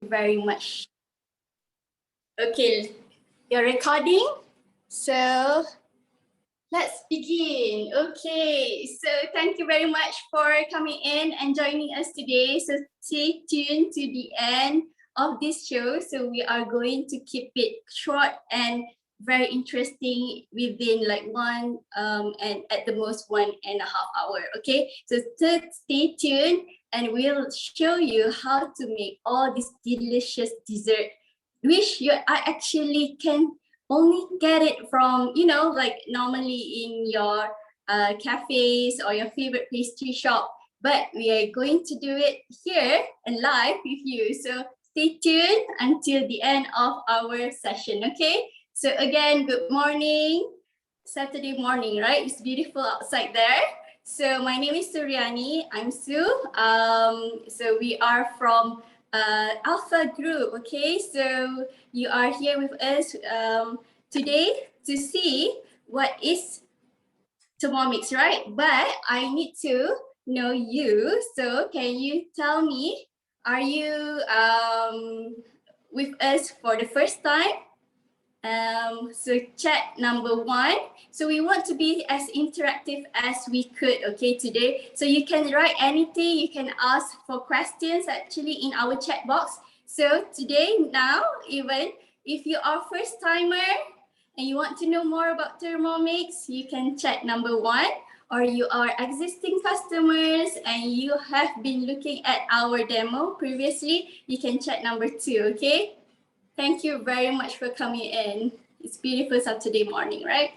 very much. Okay, you're recording. So let's begin. Okay, so thank you very much for coming in and joining us today. So stay tuned to the end of this show. So we are going to keep it short and very interesting within like one and at the most 1.5 hours. Okay, so stay tuned and we'll show you how to make all this delicious dessert, which I actually can only get it from, like normally in your cafes or your favorite pastry shop. But we are going to do it here and live with you. So stay tuned until the end of our session, okay? So again, good morning. Saturday morning, right? It's beautiful outside there. So my name is Suryani. I'm Sue. So we are from Alpha Group, okay? So you are here with us today to see what is Thermomix, right? But I need to know you. So can you tell me, are you with us for the first time? So chat number 1. So we want to be as interactive as we could, okay, today. So you can write anything, you can ask for questions actually in our chat box. So today, now, even if you are first timer and you want to know more about Thermomix, you can chat number 1. Or you are existing customers and you have been looking at our demo previously, you can chat number 2, okay? Thank you very much for coming in. It's beautiful Saturday morning, right?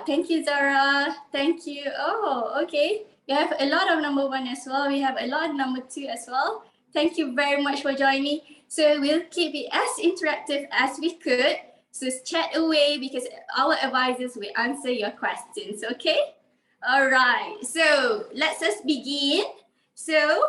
Thank you, Zara. Thank you. Oh, okay. You have a lot of number 1 as well. We have a lot of number 2 as well. Thank you very much for joining. So we'll keep it as interactive as we could. So chat away because our advisors will answer your questions, okay? All right. So let's just begin. So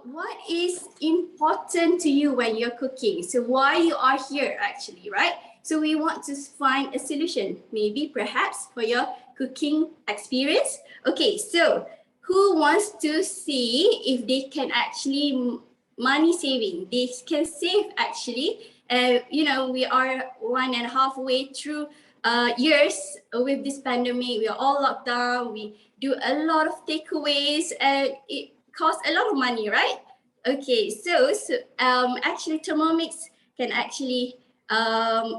what is important to you when you're cooking? So why you are here actually, right? So we want to find a solution, maybe perhaps for your cooking experience. Okay, so who wants to see if they can actually money saving? They can save actually. We are 1.5 way through years with this pandemic. We are all locked down. We do a lot of takeaways and it costs a lot of money, right? Okay, so actually Thermomix can actually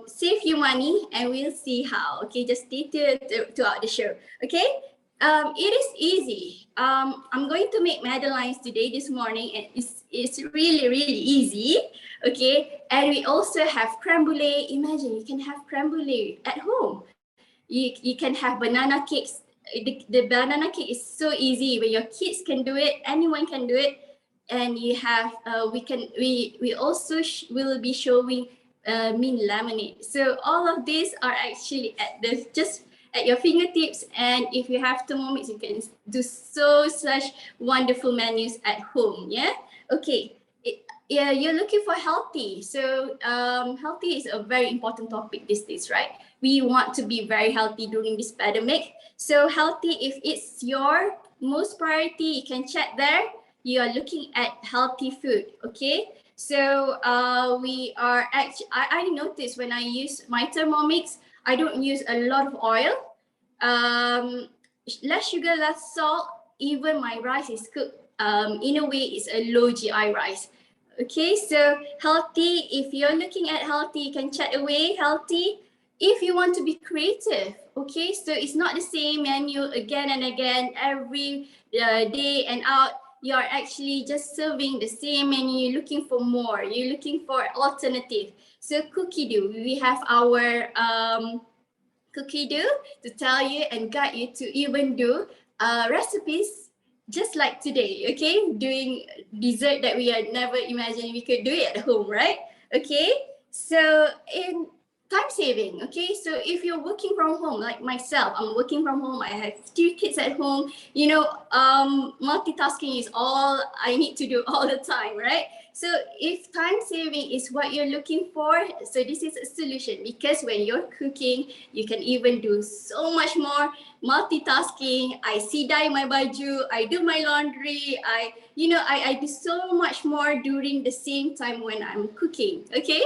save you money and we'll see how. Okay, just stay tuned throughout the show. Okay, it is easy. I'm going to make Madeleines today, this morning, and it's really, really easy. Okay, and we also have Creme Brûlée. Imagine you can have Creme Brûlée at home. You can have banana cakes. The banana cake is so easy. When your kids can do it, anyone can do it. And you have we also will be showing mint lemonade. So all of these are actually just at your fingertips. And if you have Thermomix, you can do such wonderful menus at home. Yeah. Okay. Yeah, you're looking for healthy. So healthy is a very important topic these days, right? We want to be very healthy during this pandemic. So healthy, if it's your most priority, you can check there. You are looking at healthy food, okay? So we are actually, I noticed when I use my Thermomix, I don't use a lot of oil. Less sugar, less salt. Even my rice is cooked. In a way, it's a low GI rice. Okay, so healthy, if you're looking at healthy, you can chat away healthy. If you want to be creative, okay, so it's not the same menu again and again every day and out. You're actually just serving the same menu, you're looking for more, you're looking for alternative. So cookie dough, we have our cookie dough to tell you and guide you to even do recipes just like today, okay? Doing dessert that we had never imagined we could do it at home, right? Okay, so in time saving, okay? So if you're working from home, like myself, I'm working from home, I have 2 kids at home, multitasking is all I need to do all the time, right? So if time saving is what you're looking for, so this is a solution, because when you're cooking, you can even do so much more multitasking. I dye my baju, I do my laundry, I do so much more during the same time when I'm cooking. Okay.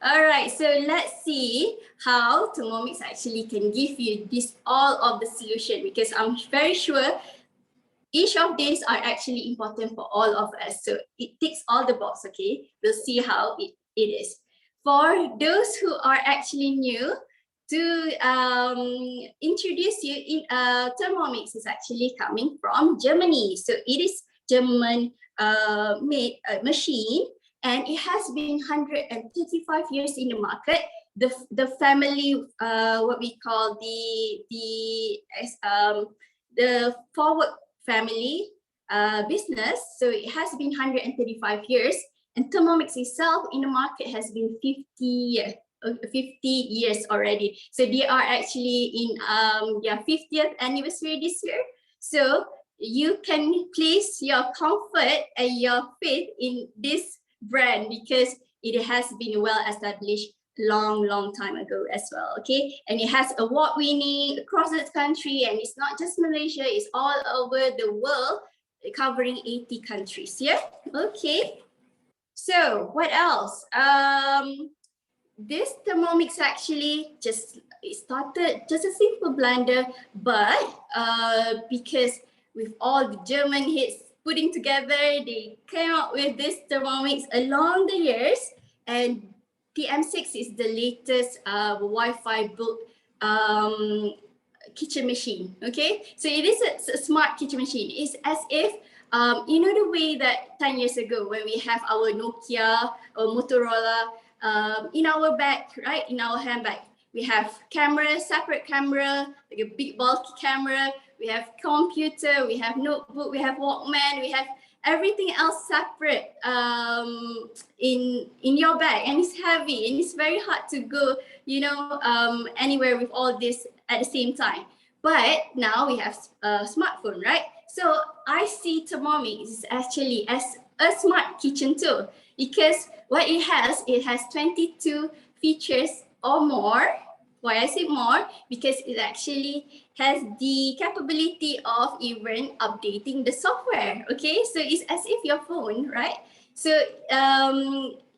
All right, so let's see how Thermomix actually can give you this all of the solution, because I'm very sure each of these are actually important for all of us. So it ticks all the boxes, okay? We'll see how it is. For those who are actually new, to introduce you, Thermomix is actually coming from Germany. So it is German made machine, and it has been 135 years in the market. The family, what we call the forward family business. So it has been 135 years, and Thermomix itself in the market has been 50 years already. So they are actually in their 50th anniversary this year. So you can place your comfort and your faith in this brand, because it has been well established long time ago as well. Okay, and it has award winning across the country, and it's not just Malaysia, it's all over the world, covering 80 countries. Yeah. Okay, so what else? This Thermomix actually it started just a simple blender, but because with all the German hits putting together, they came up with this Thermomix along the years, and TM6 is the latest Wi-Fi built kitchen machine. Okay, so it is a smart kitchen machine. It's as if the way that 10 years ago when we have our Nokia or Motorola in our bag, right? In our handbag, we have camera, separate camera, like a big bulky camera. We have computer, we have notebook, we have Walkman, we have everything else separate in your bag, and it's heavy and it's very hard to go anywhere with all this at the same time. But now we have a smartphone, right? So I see Thermomix actually as a smart kitchen tool, because what it has 22 features or more. Why I say more? Because it actually has the capability of even updating the software. Okay, so it's as if your phone, right? So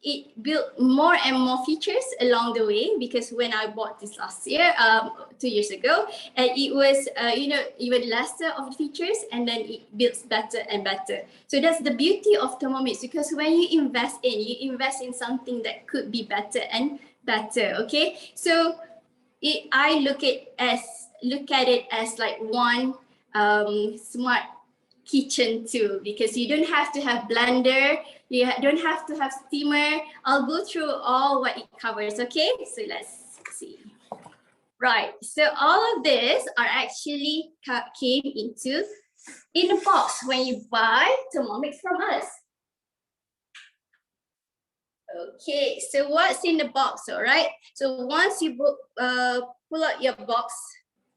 it built more and more features along the way, because when I bought this last year, 2 years ago, and it was even lesser of the features, and then it builds better and better. So that's the beauty of Thermomix, because when you invest in something that could be better and better. Okay, so I look at it as like one smart kitchen tool, because you don't have to have blender, you don't have to have steamer. I'll go through all what it covers. Okay, so let's see. Right, so all of this are actually came in a box when you buy Thermomix from us. Okay, so what's in the box? All right, so once you pull out your box,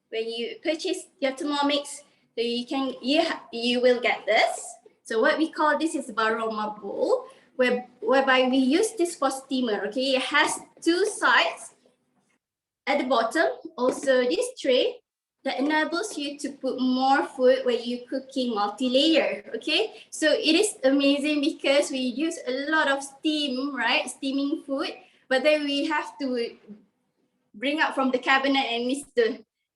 when you purchase your Thermomix, so you will get this. So what we call this is aroma bowl, whereby we use this for steamer. Okay, it has two sides at the bottom. Also this tray that enables you to put more food when you're cooking multi-layer. Okay, so it is amazing because we use a lot of steam, right? Steaming food, but then we have to bring out from the cabinet, and it's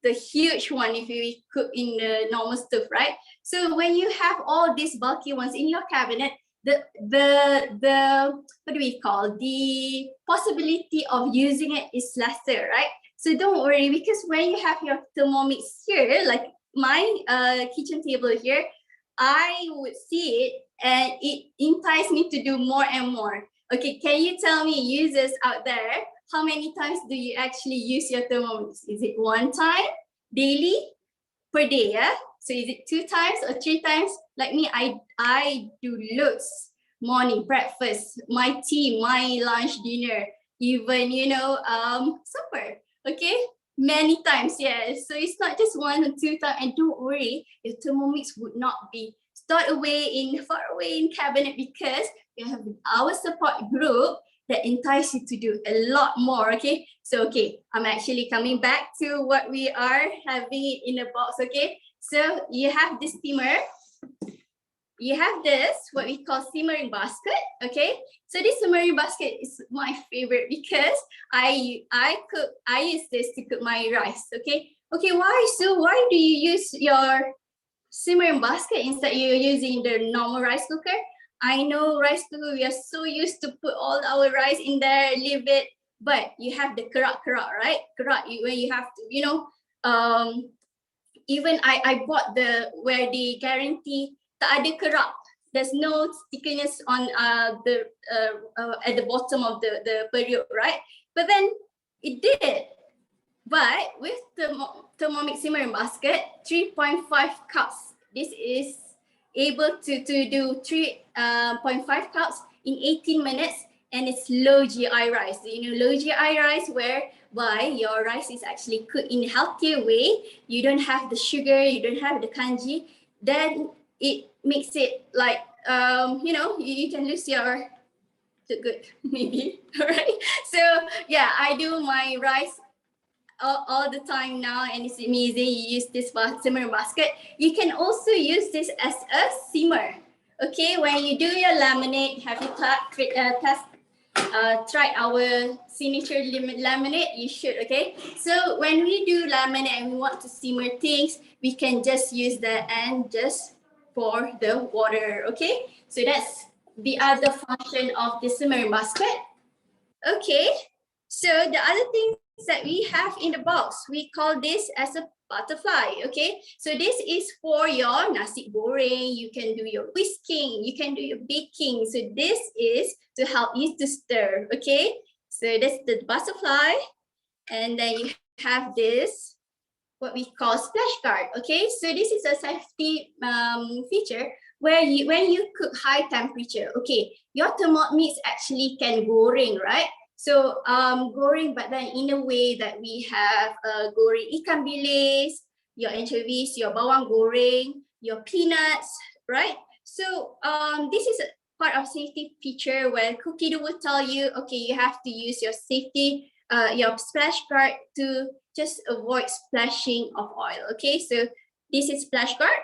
the huge one if you cook in the normal stove, right? So when you have all these bulky ones in your cabinet, the what do we call, the possibility of using it is lesser, right? So don't worry, because when you have your Thermomix here, like my kitchen table here, I would see it and it entices me to do more and more. Okay, can you tell me, users out there, how many times do you actually use your Thermomix? Is it one time daily per day? Yeah. So is it 2 times or 3 times? Like me, I do loads. Morning, breakfast, my tea, my lunch, dinner, even supper. Okay, many times. Yeah. So it's not just 1 or 2 times. And don't worry, your Thermomix would not be stored far away in cabinet, because you have our support group that entice you to do a lot more, okay? So, okay, I'm actually coming back to what we are having it in the box, okay? So you have this steamer. You have this, what we call simmering basket, okay? So this simmering basket is my favorite because I use this to cook my rice, okay? Okay, why? So why do you use your simmering basket instead you're using the normal rice cooker? I know rice cooker, we are so used to put all our rice in there, leave it, but you have the kerak, right? Kerak, when you have to, you know, even I bought the where they guarantee tak ada kerak. There's no stickiness on the at the bottom of the periuk, right? But then it did. But with the Thermomix simmering basket, 3.5 cups. This is able to do 3.5 cups in 18 minutes, and it's low GI rice. You know, low GI rice whereby your rice is actually cooked in a healthier way. You don't have the sugar, you don't have the kanji. Then it makes it like, you know, you can lose your good maybe. All right. So yeah, I do my rice all the time now, and it's amazing. You use this simmer basket. You can also use this as a simmer. Okay, when you do your laminate, have you tried our signature laminate? You should, okay? So when we do laminate and we want to simmer things, we can just use that and just pour the water, okay? So that's the other function of the simmering basket. Okay, so the other things that we have in the box, we call this as a butterfly, okay? So this is for your nasi goreng, you can do your whisking, you can do your baking. So this is to help you to stir, okay? So that's the butterfly. And then you have this, what we call splash guard, okay? So this is a safety feature where when you cook high temperature, okay, your Thermomix actually can goreng, right? So goreng, but then in a way that we have goreng ikan bilis, your anchovies, your bawang goreng, your peanuts, right? So this is a part of safety feature where Cookie will tell you, okay, you have to use your safety, your splash guard to just avoid splashing of oil, okay? So this is splash guard.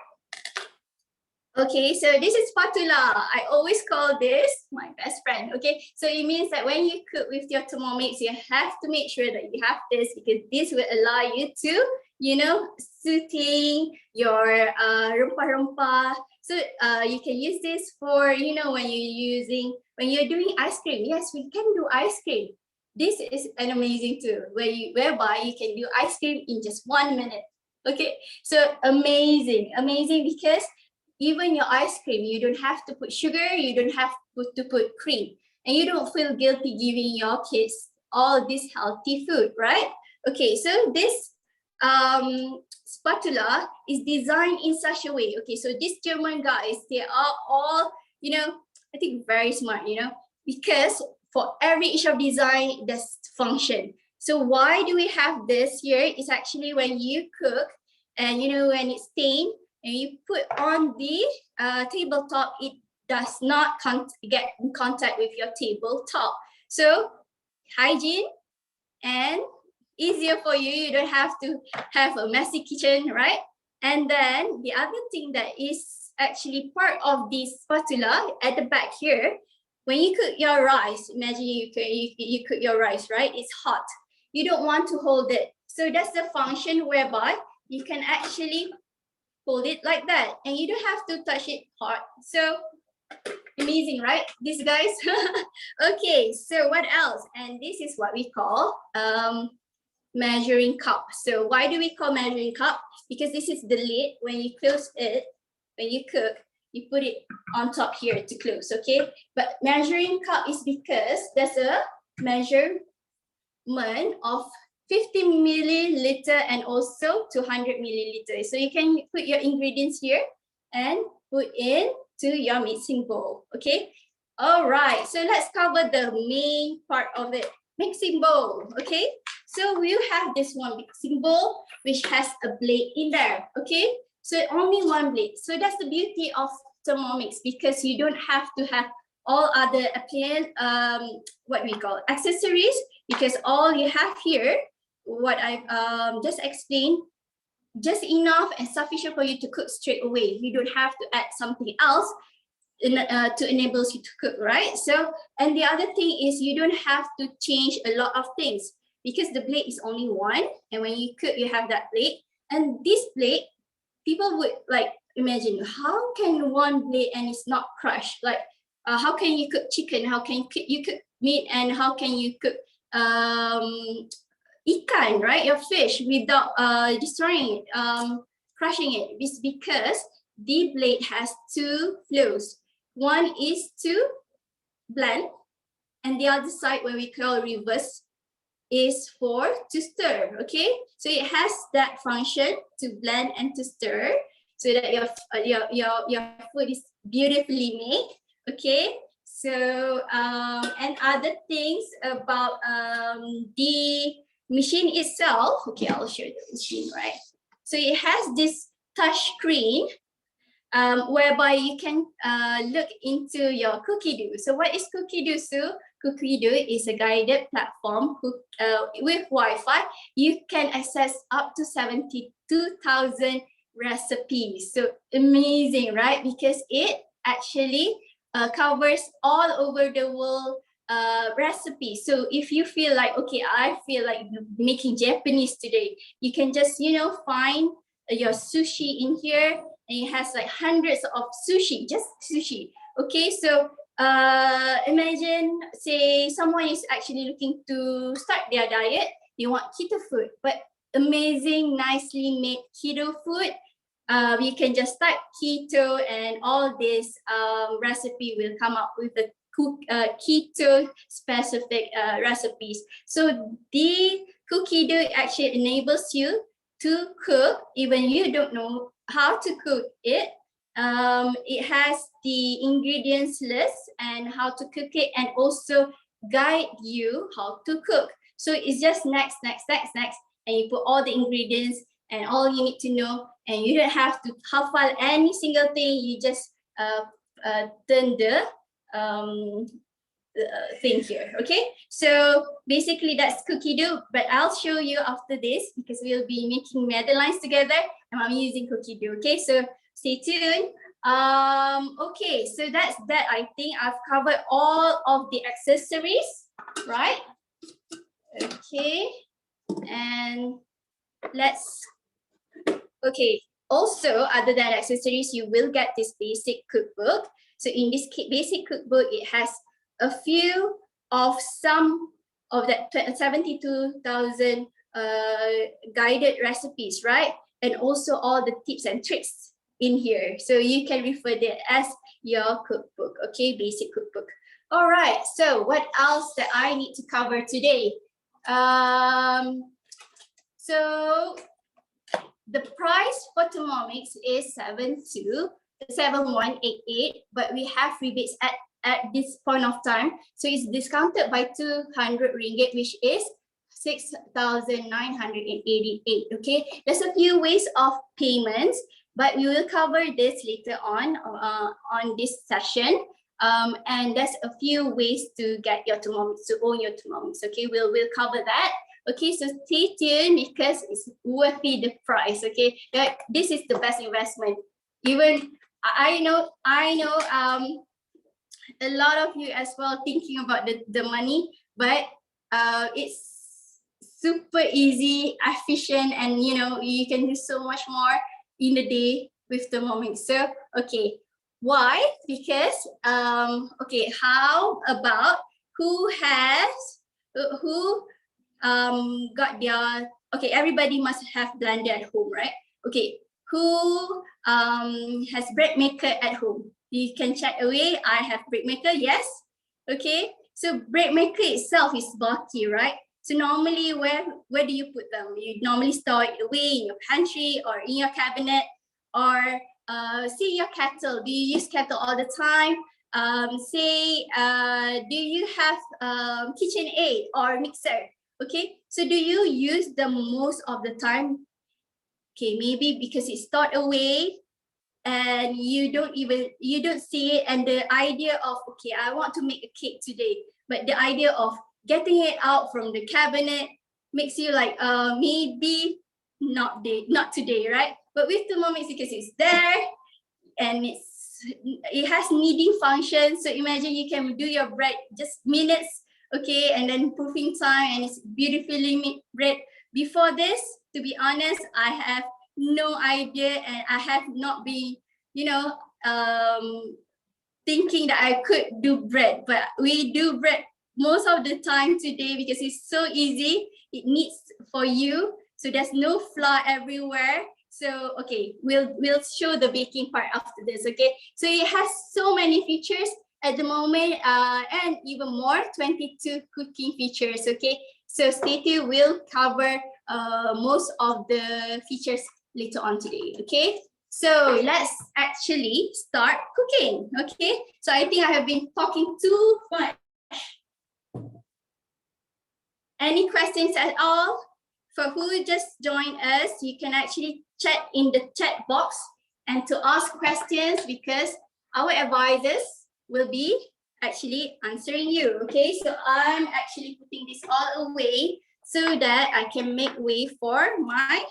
Okay, so this is spatula. I always call this my best friend, okay? So it means that when you cook with your Thermomix, you have to make sure that you have this because this will allow you to, you know, sauteing your rempah-rempah. So you can use this for, you know, when you're doing ice cream. Yes, we can do ice cream. This is an amazing tool whereby you can do ice cream in just 1 minute. Okay, so amazing because even your ice cream, you don't have to put sugar, you don't have to put cream, and you don't feel guilty giving your kids all this healthy food, right? Okay, so this spatula is designed in such a way. Okay, so these German guys, they are all, you know, I think very smart, you know, because for every each of design, there's function. So why do we have this here? It's actually when you cook and, you know, when it's stained, and you put on the tabletop, it does not get in contact with your tabletop. So hygiene and easier for you. You don't have to have a messy kitchen, right? And then the other thing that is actually part of this spatula at the back here, when you cook your rice, imagine you cook your rice, right? It's hot. You don't want to hold it. So that's the function whereby you can actually hold it like that and you don't have to touch it hard. So amazing, right? These guys. Okay, so what else? And this is what we call measuring cup. So why do we call measuring cup? Because this is the lid. When you close it, when you cook, you put it on top here to close, okay? But measuring cup is because there's a measurement of 50 milliliter and also 200 milliliter. So you can put your ingredients here and put into your mixing bowl, okay? All right, so let's cover the main part of it. Mixing bowl, okay? So we'll have this one mixing bowl which has a blade in there, okay? So only one blade. So that's the beauty of Thermomix because you don't have to have all other appliance, what we call accessories, because all you have here, what I've just explained, just enough and sufficient for you to cook straight away. You don't have to add something else to enable you to cook, right? So, and the other thing is you don't have to change a lot of things because the blade is only one, and when you cook, you have that blade. And this blade, people would like imagine, how can one blade and it's not crushed? Like, how can you cook chicken? How can you cook meat? And how can you cook ikan, right? Your fish without destroying it, crushing it? It's because the blade has two flows. One is to blend, and the other side, where we call reverse, is for to stir. Okay, so it has that function to blend and to stir, so that your food is beautifully made. Okay, so and other things about the machine itself. Okay, I'll show you the machine, right? So it has this touch screen whereby you can look into your cookie dough. So what is cookie dough, Sue? Cookie dough is a guided platform with Wi-Fi. You can access up to 72,000 recipes. So amazing, right? Because it actually covers all over the world recipes. So if you feel like, okay, I feel like making Japanese today, you can just, find your sushi in here, and it has like hundreds of sushi, just sushi. Okay, so imagine, say someone is actually looking to start their diet, they want keto food, but amazing, nicely made keto food. You can just type keto, and all this recipe will come up with the keto specific recipes. So the cookie dough actually enables you to cook even you don't know how to cook it. It has the ingredients list and how to cook it, and also guide you how to cook. So it's just next, and you put all the ingredients and all you need to know, and you don't have to hafal any single thing. You just turn the thing here. Okay, so basically that's cookie dough, but I'll show you after this because we'll be making madeleines together and I'm using cookie dough. Okay, so stay tuned. Okay, so that's that. I think I've covered all of the accessories, right? Okay, and let's, okay, also other than accessories, you will get this basic cookbook. So in this basic cookbook, it has a few of some of that 72,000 guided recipes, right? And also all the tips and tricks in here. So you can refer that as your cookbook, okay? Basic cookbook. All right, so what else that I need to cover today? So the price for Thermomix is 7188, but we have rebates at this point of time. So it's discounted by 200 ringgit, which is 6,988. Okay, there's a few ways of payments, but we will cover this later on this session. And there's a few ways to get your Thermomix, to own your Thermomix. Okay, we'll cover that. Okay, so stay tuned because it's worthy the price. Okay, this is the best investment. Even I know a lot of you as well thinking about the money, but it's super easy, efficient, and you can do so much more in the day with Thermomix. So okay, why? Because okay, how about who got their, okay, everybody must have blender at home, right? Okay, who has bread maker at home? You can check away. I have bread maker, yes. Okay, so bread maker itself is bulky, right? So normally where do you put them? You normally store it away in your pantry or in your cabinet, or say your kettle. Do you use kettle all the time? Do you have KitchenAid or mixer? Okay, so do you use them most of the time? Okay, maybe because it's stored away and you don't see it, and the idea of, okay, I want to make a cake today, but the idea of getting it out from the cabinet makes you like, maybe not today, right? But with Thermomix, because it's there and it has kneading function, so imagine you can do your bread just minutes, okay, and then proofing time, and it's beautifully made bread. Before this, to be honest, I have no idea, and I have not been, thinking that I could do bread, but we do bread most of the time today because it's so easy. It needs for you, so there's no flour everywhere. So okay, we'll show the baking part after this. Okay, so it has so many features at the moment, and even more, 22 cooking features. Okay, so stay tuned. We'll cover most of the features later on today. Okay. So let's actually start cooking, okay? So I think I have been talking too much. Any questions at all? For who just joined us, you can actually chat in the chat box and to ask questions, because our advisors will be actually answering you, okay? So I'm actually putting this all away so that I can make way for my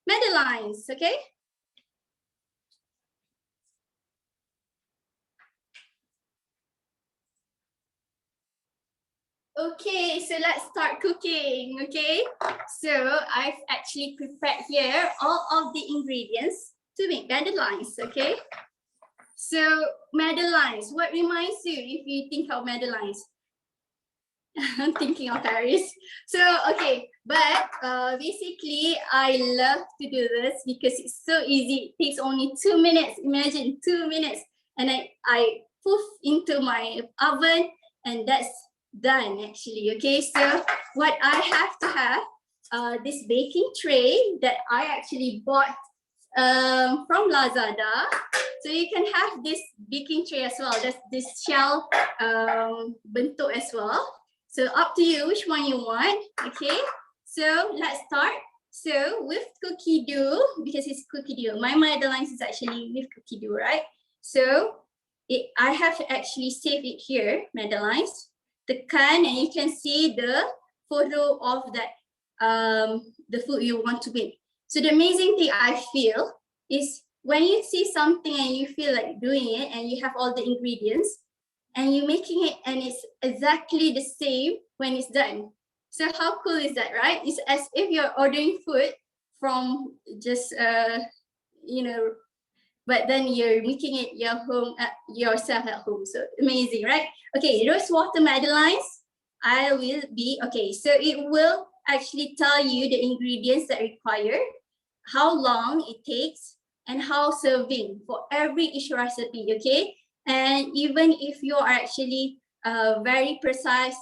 Madeleines, okay? Okay, so let's start cooking, okay? So I've actually prepared here all of the ingredients to make Madeleines, okay? So Madeleines, what reminds you if you think of Madeleines? I'm thinking of Paris. So, okay, but basically I love to do this because it's so easy. It takes only 2 minutes, imagine 2 minutes. And I poof into my oven, and that's done actually. Okay, so what I have to have, this baking tray that I actually bought from Lazada. So you can have this baking tray as well. That's this shell bentuk as well. So up to you which one you want. Okay, so let's start. So with cookie dough, because it's cookie dough, my Madeleines is actually with cookie dough, right? So I have actually saved it here, Madeleines. Tekan, and you can see the photo of that, the food you want to make. So the amazing thing I feel is when you see something and you feel like doing it, and you have all the ingredients, and you're making it, and it's exactly the same when it's done. So how cool is that, right? It's as if you're ordering food from just, but then you're making it yourself at home. So amazing, right? Okay, Rosewater Madeleines, I will be, okay, so it will actually tell you the ingredients that are required, how long it takes, and how serving for each recipe, okay? And even if you are actually very precise,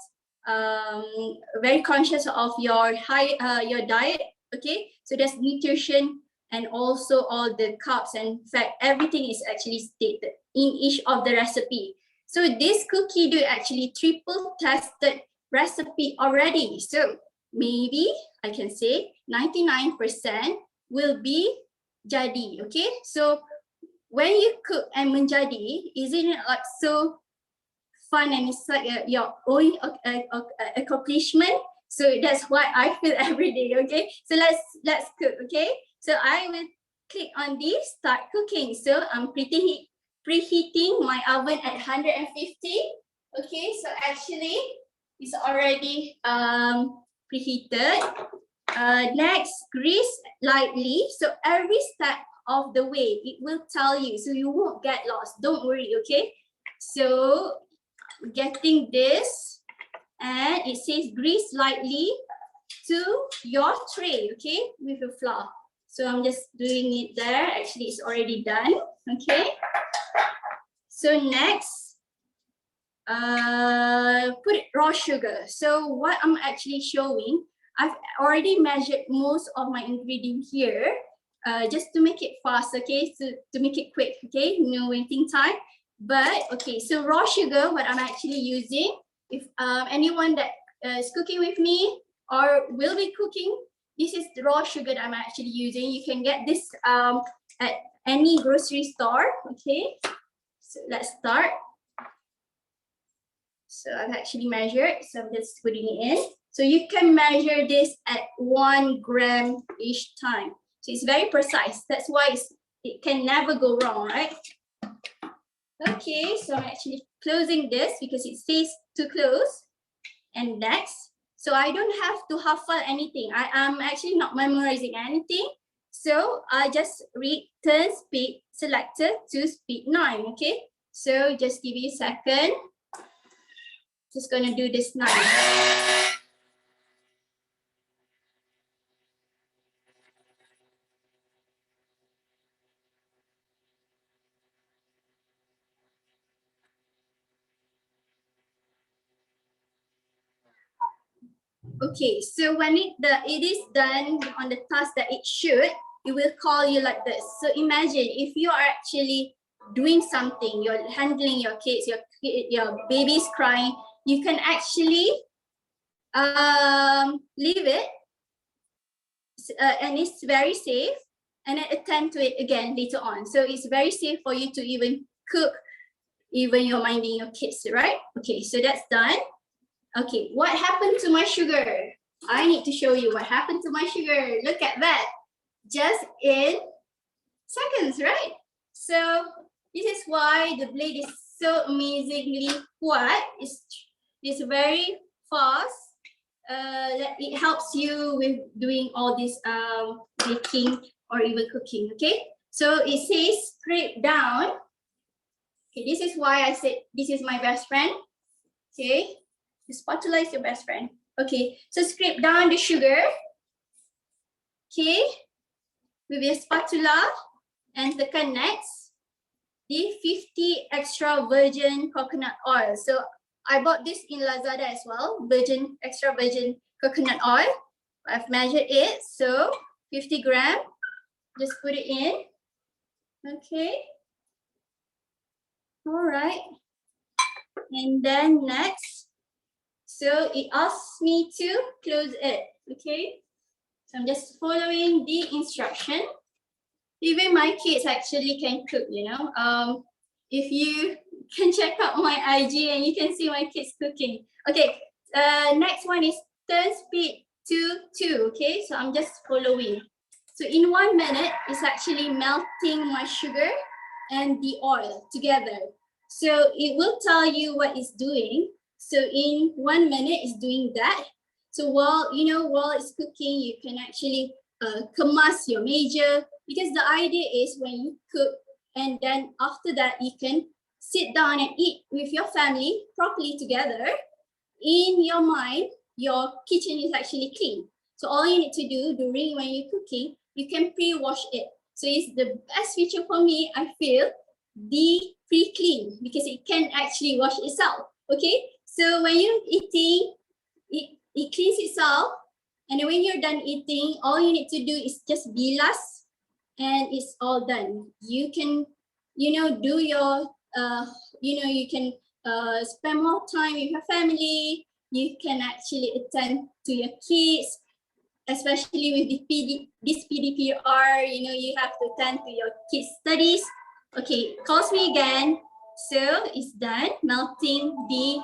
very conscious of your diet, okay? So there's nutrition and also all the carbs and fat, everything is actually stated in each of the recipe. So this cookie dough actually triple tested recipe already. So maybe I can say 99% will be jadi, okay? So when you cook and menjadi, isn't it like so fun, and it's like your own accomplishment? So that's what I feel every day, okay? So let's cook, okay? So I will click on this, start cooking. So I'm preheating my oven at 150. Okay, so actually it's already preheated. Next, grease lightly. So every step of the way, it will tell you, so you won't get lost. Don't worry, okay? So getting this, and it says grease lightly to your tray, okay, with the flour. So I'm just doing it there. Actually, it's already done, okay? So next, put raw sugar. So what I'm actually showing, I've already measured most of my ingredient here, just to make it fast, okay? So to make it quick, okay? No waiting time. But okay, so raw sugar, what I'm actually using, if anyone that is cooking with me or will be cooking, this is the raw sugar that I'm actually using. You can get this at any grocery store. Okay, so let's start. So I've actually measured, so I'm just putting it in. So you can measure this at 1 gram each time. So it's very precise. That's why it can never go wrong, right? Okay, so I'm actually closing this because it says to close. And next, so I don't have to hafal anything. I am actually not memorizing anything. So I just turn speed selector to speed 9, okay? So just give me a second. Just gonna do this now. Okay, so when it is done on the task that it should, it will call you like this. So imagine if you are actually doing something, you're handling your kids, your baby's crying, you can actually leave it, and it's very safe, and then attend to it again later on. So it's very safe for you to even cook, even you're minding your kids, right? Okay, so that's done. Okay, what happened to my sugar? I need to show you what happened to my sugar. Look at that. Just in seconds, right? So this is why the blade is so amazingly quiet. It's very fast. That it helps you with doing all this baking or even cooking, okay? So it says scrape down. Okay, this is why I said this is my best friend, okay? The spatula is your best friend. Okay, so scrape down the sugar, okay, with your spatula, and tekan next the 50 extra virgin coconut oil. So I bought this in Lazada as well, extra virgin coconut oil. I've measured it, so 50 gram, just put it in, okay. All right, and then next, so it asks me to close it, okay? So I'm just following the instruction. Even my kids actually can cook, you know. If you can check out my IG and you can see my kids cooking. Okay, next one is turn speed to 2, okay? So I'm just following. So in 1 minute, it's actually melting my sugar and the oil together. So it will tell you what it's doing. So in 1 minute, it's doing that. So while it's cooking, you can actually kemas your major, because the idea is when you cook and then after that you can sit down and eat with your family properly together. In your mind, your kitchen is actually clean. So all you need to do during when you're cooking, you can pre-wash it. So it's the best feature for me, I feel, the pre-clean, because it can actually wash itself. Okay, so when you're eating, it cleans itself, and then when you're done eating, all you need to do is just bilas, and it's all done. You can, do your, you can spend more time with your family. You can actually attend to your kids, especially with this PDPR. You have to attend to your kids' studies. Okay, calls me again. So it's done melting the.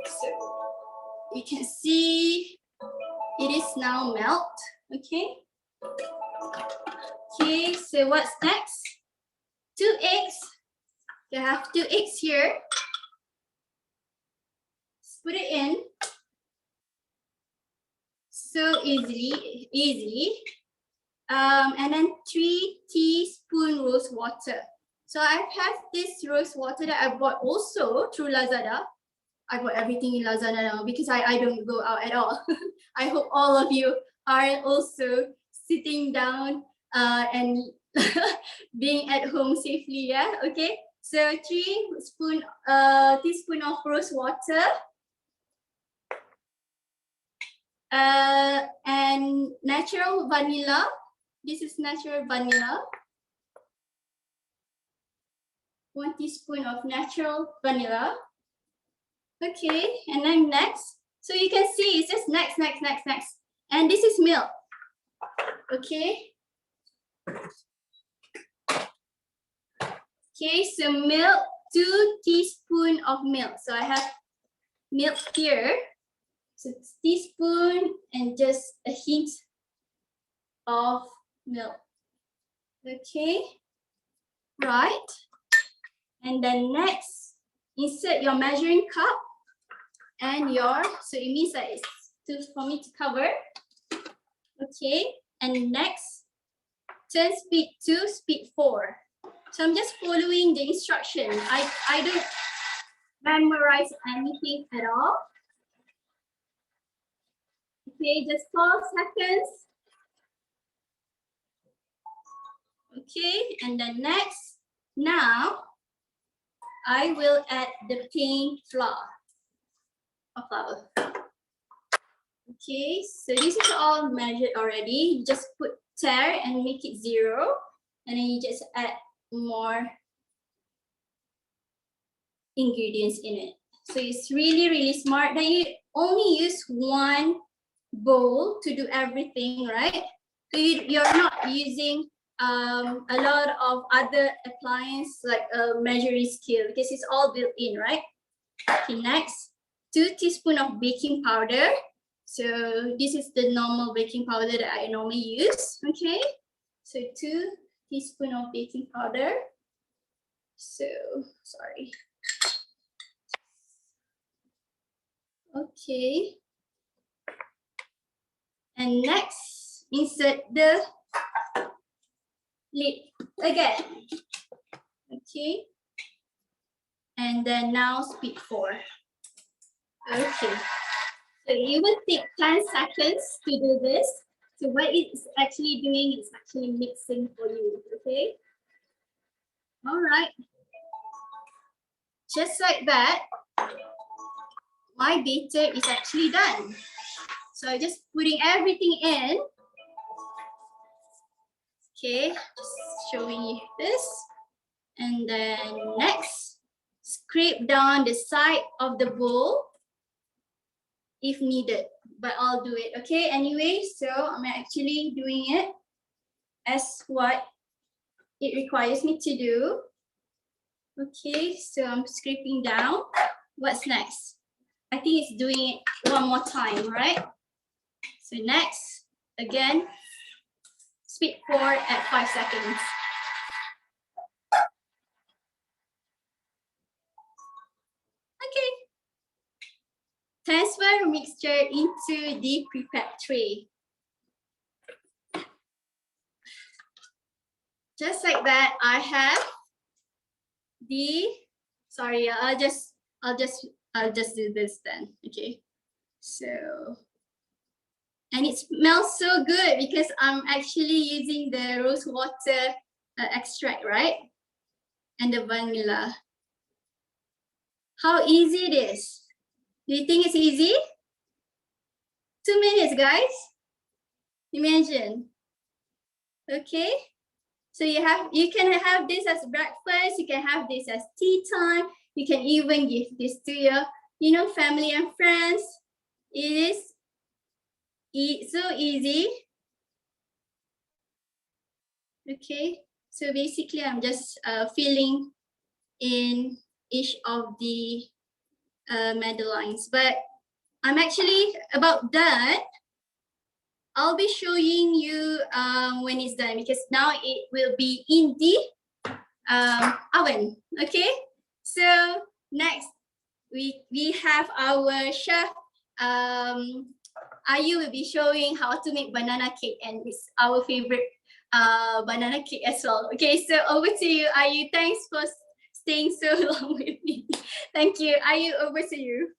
So you can see it is now melt. Okay. Okay, so what's next? 2 eggs. You have 2 eggs here. Just put it in. So easy. And then 3 teaspoon rose water. So I have this rose water that I bought also through Lazada. I bought everything in Lazada now because I don't go out at all. I hope all of you are also sitting down and being at home safely, yeah? Okay, so 3 teaspoon of rose water. And natural vanilla. This is natural vanilla. 1 teaspoon of natural vanilla. Okay, and then next. So you can see it says next. And this is milk. Okay. Okay, so milk, 2 teaspoons of milk. So I have milk here. So it's teaspoon and just a hint of milk. Okay, right. And then next, insert your measuring cup and your, so it means that it's for me to cover. Okay, and next, turn speed 2, speed 4. So I'm just following the instruction. I don't memorize anything at all. Okay, just 12 seconds. Okay, and then next, now I will add the plain flour. Okay, so this is all measured already. You just put tare and make it 0, and then you just add more ingredients in it. So it's really, really smart that you only use one bowl to do everything, right? So you're not using a lot of other appliances like a measuring scale because it's all built in, right? Okay, next, 2 teaspoons of baking powder. So this is the normal baking powder that I normally use, okay? So 2 teaspoons of baking powder. So, sorry. Okay. And next, insert the lid again. Okay. And then now speed 4. Okay. So it will take 10 seconds to do this. So what it's actually doing is actually mixing for you, okay? All right. Just like that, my batter is actually done. So just putting everything in. Okay, just showing you this. And then next, scrape down the side of the bowl if needed, but I'll do it, okay? Anyway, so I'm actually doing it as what it requires me to do. Okay, so I'm scraping down. What's next? I think it's doing it one more time, right? So next, again, speed 4 at 5 seconds. Okay. Transfer mixture into the prepared tray. Just like that, I have the, sorry, I'll just do this then, okay? So, and it smells so good because I'm actually using the rosewater extract, right? And the vanilla. How easy it is. Do you think it's easy? 2 minutes, guys. Imagine. Okay. So you can have this as breakfast. You can have this as tea time. You can even give this to your, family and friends. It is so easy. Okay. So basically, I'm just filling in each of the Madeleines, but I'm actually about done. I'll be showing you when it's done because now it will be in the oven. Okay, so next we have our chef Ayu will be showing how to make banana cake, and it's our favorite banana cake as well. Okay, so over to you, Ayu. Thanks for staying so long with me. Thank you, Ayu. Over to you.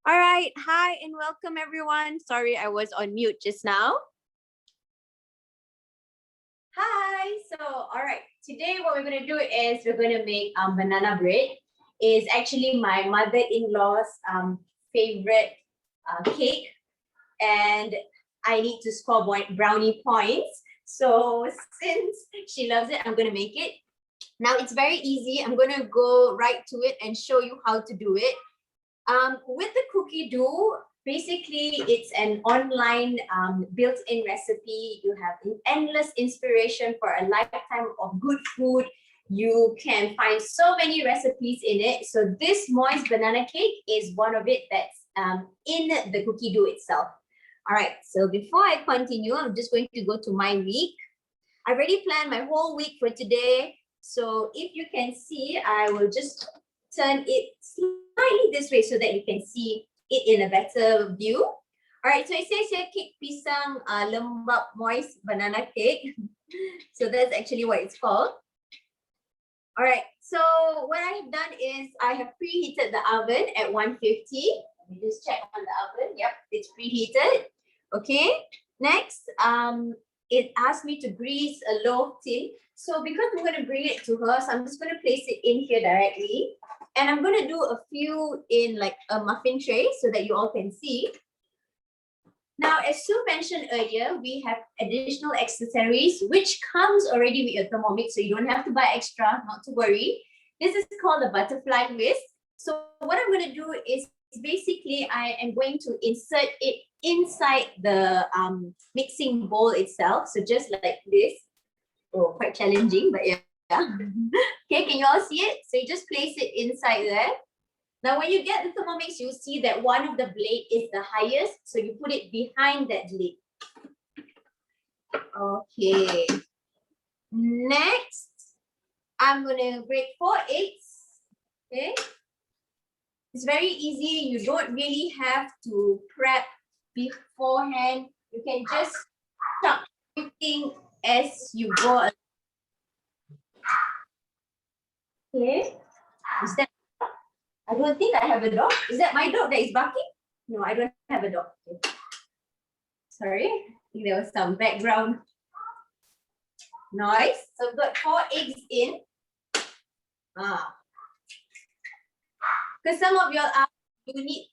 All right, hi and welcome everyone. Sorry, I was on mute just now. Hi, so all right, today what we're gonna do is we're gonna make banana bread. It's actually my mother-in-law's favorite cake, and I need to score brownie points. So since she loves it, I'm gonna make it. Now it's very easy. I'm gonna go right to it and show you how to do it. With the cookie dough, basically it's an online built-in recipe. You have endless inspiration for a lifetime of good food. You can find so many recipes in it. So this moist banana cake is one of it that's in the cookie dough itself. All right, so before I continue, I'm just going to go to my week. I already planned my whole week for today. So if you can see, I will just turn it slightly this way so that you can see it in a better view. All right, so it says here cake pisang lembab moist banana cake. So that's actually what it's called. All right, so what I've done is I have preheated the oven at 150. Let me just check on the oven. Yep, it's preheated. Okay, next, it asked me to grease a loaf tin. So because I'm going to bring it to her, so I'm just going to place it in here directly. And I'm going to do a few in like a muffin tray so that you all can see. Now, as Sue mentioned earlier, we have additional accessories, which comes already with your Thermomix, so you don't have to buy extra, not to worry. This is called the butterfly whisk. So what I'm going to do is basically I am going to insert it inside the mixing bowl itself. So just like this. Oh, quite challenging, but yeah. Okay, can you all see it? So you just place it inside there. Now, when you get the Thermomix, you'll see that one of the blade is the highest. So you put it behind that blade. Okay. Next, I'm going to break 4 eggs. Okay. It's very easy. You don't really have to prep beforehand. You can just start cooking as you go. Okay. Is that? I don't think I have a dog. Is that my dog that is barking? No, I don't have a dog. Okay. Sorry, I think there was some background noise. So I've got 4 eggs in. Because some of y'all ask, do you need,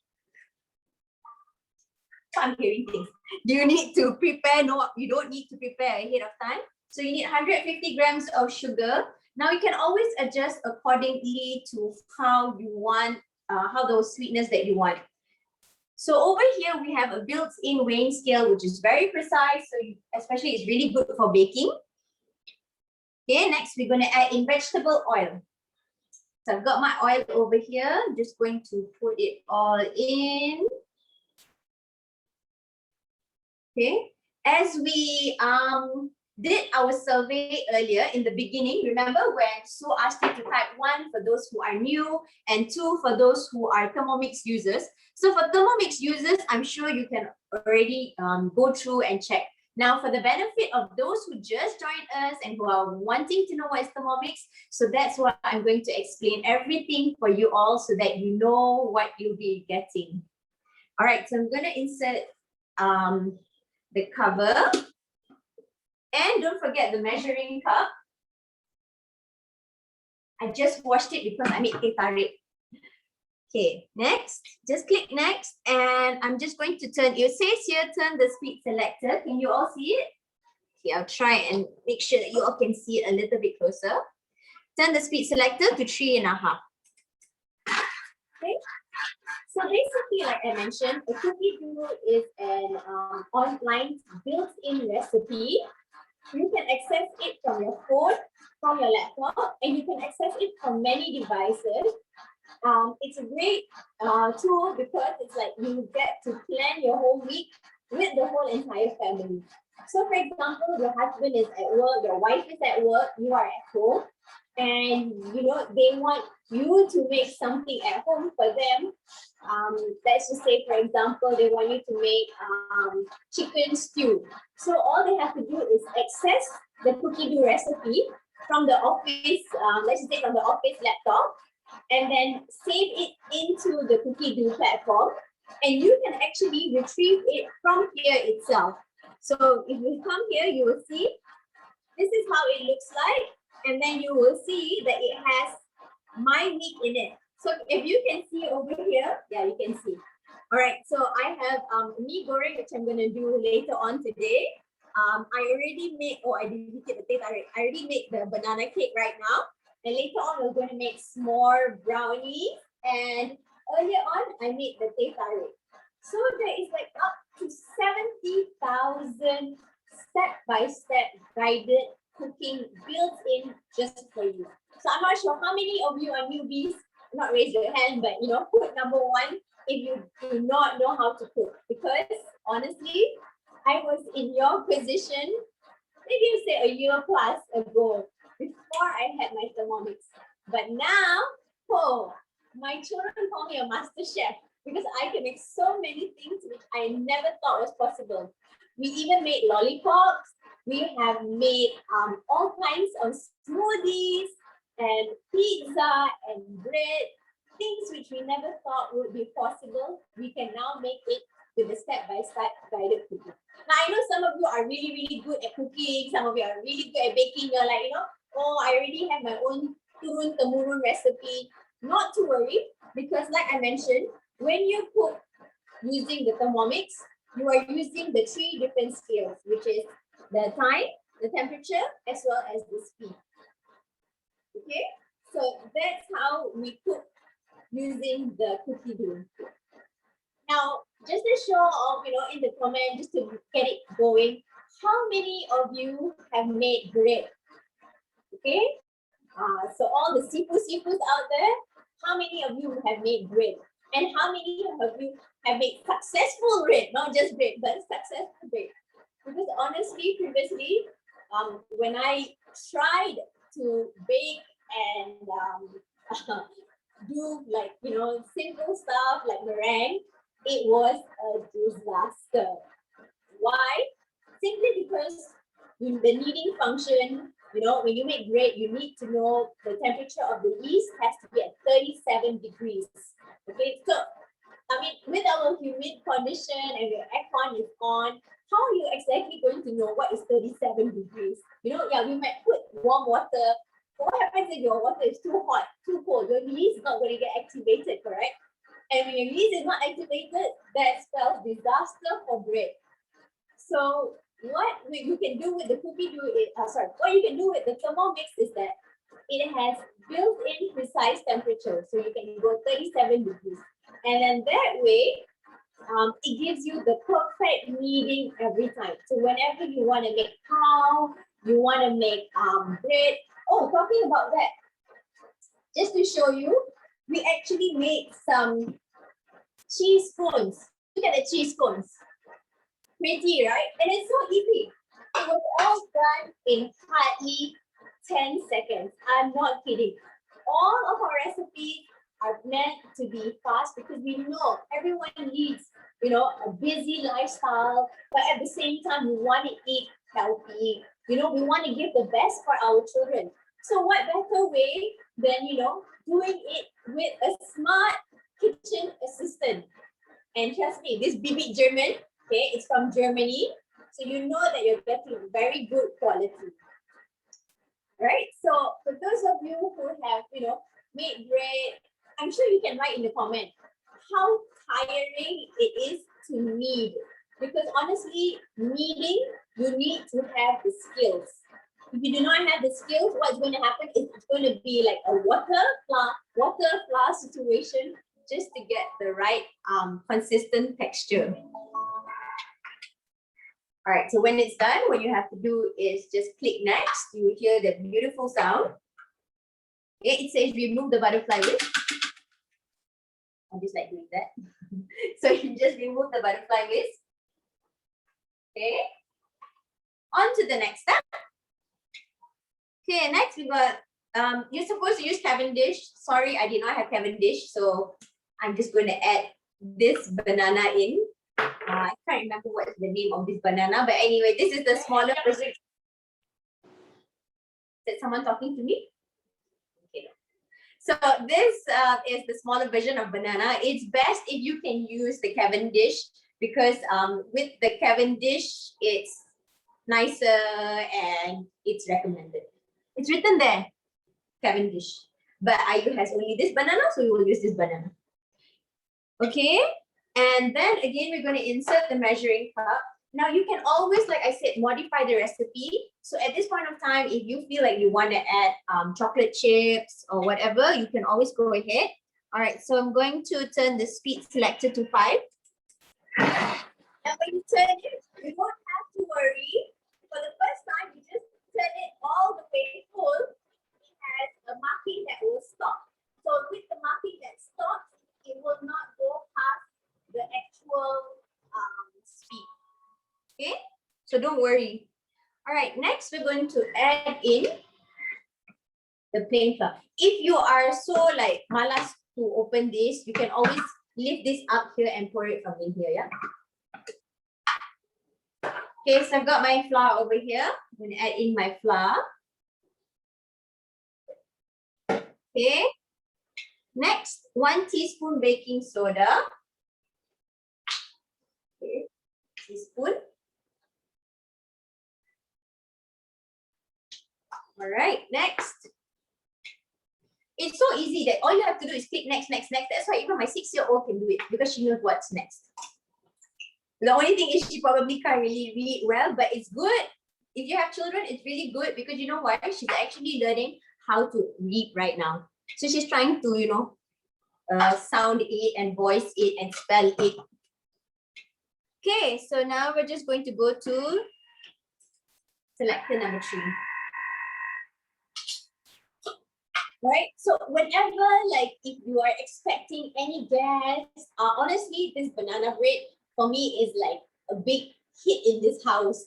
I'm hearing things. Do you need to prepare? No, you don't need to prepare ahead of time. So you need 150 grams of sugar. Now you can always adjust accordingly to how you want, how those sweetness that you want. So over here, we have a built-in weighing scale, which is very precise. So especially it's really good for baking. Okay, next we're going to add in vegetable oil. So I've got my oil over here. I'm just going to put it all in. Okay, as we did our survey earlier in the beginning, remember when Sue asked you to type 1 for those who are new and 2 for those who are Thermomix users. So for Thermomix users, I'm sure you can already go through and check. Now for the benefit of those who just joined us and who are wanting to know what is Thermomix, so that's why I'm going to explain everything for you all so that you know what you'll be getting. All right, so I'm going to insert the cover. And don't forget the measuring cup. I just washed it because I made teh tarik. Okay, next. Just click next. And I'm just going to turn. It says here, turn the speed selector. Can you all see it? Okay, I'll try and make sure that you all can see it a little bit closer. Turn the speed selector to 3.5. Okay. So basically, like I mentioned, a cookie dough is an online built-in recipe. You can access it from your phone, from your laptop, and you can access it from many devices. It's a great tool because it's like you get to plan your whole week with the whole entire family. So for example, your husband is at work, your wife is at work, you are at home, and you know they want you to make something at home for them. Let's just say, for example, they want you to make chicken stew. So all they have to do is access the cookie dough recipe from the office, let's just say from the office laptop, and then save it into the cookie dough platform, and you can actually retrieve it from here itself. So if you come here, you will see this is how it looks like, and then you will see that it has my meat in it. So if you can see over here, yeah, you can see. All right, so I have mee goreng, which I'm going to do later on today. I already made, I didn't get the taste. I already made the banana cake right now. And later on, we're going to make s'more brownie and Earlier on, I made the teh tarik. So there is like up to 70,000 step-by-step guided cooking built in just for you. So I'm not sure how many of you are newbies, not raise your hand, but put number one if you do not know how to cook. Because honestly, I was in your position, maybe you say a year plus ago, before I had my Thermomix. But now, oh, my children call me a master chef because I can make so many things which I never thought was possible. We even made lollipops. We have made all kinds of smoothies and pizza and bread, things which we never thought would be possible. We can now make it with the step-by-step guided cooking. Now, I know some of you are really, really good at cooking. Some of you are really good at baking. You're like, oh, I already have my own turun-temurun recipe. Not to worry, because like I mentioned, when you cook using the Thermomix, you are using the 3 different scales, which is the time, the temperature, as well as the speed. Okay, so that's how we cook using the cookie dough. Now, just to show off, in the comment, just to get it going, how many of you have made bread? Okay, so all the seafoods out there, how many of you have made bread? And how many of you have made successful bread? Not just bread, but successful bread. Because honestly, previously, when I tried to bake and do like, simple stuff like meringue, it was a disaster. Why? Simply because in the kneading function, when you make bread, you need to know the temperature of the yeast has to be at 37 degrees. Okay, so I mean, with our humid condition and your aircon is on, how are you exactly going to know what is 37 degrees? We might put warm water. But what happens if your water is too hot, too cold? Your yeast is not going to get activated, correct? And when your yeast is not activated, that spells disaster for bread. So what you can do with the cookie dough what you can do with the Thermomix is that it has built-in precise temperature. So you can go 37 degrees. And then that way, it gives you the perfect kneading every time. So whenever you want to make pao, you want to make bread. Oh, talking about that, just to show you, we actually made some cheese cones. Look at the cheese cones. Pretty, right? And it's so easy. It was all done in hardly 10 seconds. I'm not kidding. All of our recipes are meant to be fast because we know everyone leads, a busy lifestyle, but at the same time, we want to eat healthy. We want to give the best for our children. So what better way than, doing it with a smart kitchen assistant? And trust me, this BB German, okay, it's from Germany. So you know that you're getting very good quality. Right? So for those of you who have, made bread, I'm sure you can write in the comment how tiring it is to knead. Because honestly, kneading, you need to have the skills. If you do not have the skills, what's going to happen is it's going to be like a water flour situation just to get the right consistent texture. All right, so when it's done, what you have to do is just click next. You will hear the beautiful sound. Okay, it says remove the butterfly whisk. I just like doing that. So you just remove the butterfly whisk. Okay, on to the next step. Okay, next we got, you're supposed to use Cavendish. Sorry, I did not have Cavendish, so I'm just going to add this banana in. I can't remember what is the name of this banana, but anyway, this is the smaller version. Is that someone talking to me? Okay. So this is the smaller version of banana. It's best if you can use the Cavendish because with the Cavendish, it's nicer and it's recommended. It's written there, Cavendish. But Ayu has only this banana, so we will use this banana. Okay. And then again, we're going to insert the measuring cup. Now you can always, like I said, modify the recipe. So at this point of time, if you feel like you want to add chocolate chips or whatever, you can always go ahead. All right, so I'm going to turn the speed selector to 5. And when you turn it, you don't have to worry. For the first time, you just turn it all the way full. It has a marking that will stop. So with the marking that stops, it will not go past the actual speed. Okay, so don't worry. All right, next we're going to add in the plain flour. If you are so like malas to open this, you can always lift this up here and pour it from in here, yeah? Okay, so I've got my flour over here. I'm going to add in my flour. Okay. Next, 1 teaspoon baking soda. Okay, teaspoon. All right, next. It's so easy that all you have to do is click next, next, next. That's why even my 6-year-old can do it because she knows what's next. The only thing is she probably can't really read well, but it's good. If you have children, it's really good because you know why? She's actually learning how to read right now. So she's trying to, you know, sound it and voice it and spell it. Okay, so now we're just going to go to selector number 3. Right, so whenever, like, if you are expecting any guests, honestly, this banana bread for me is like a big hit in this house.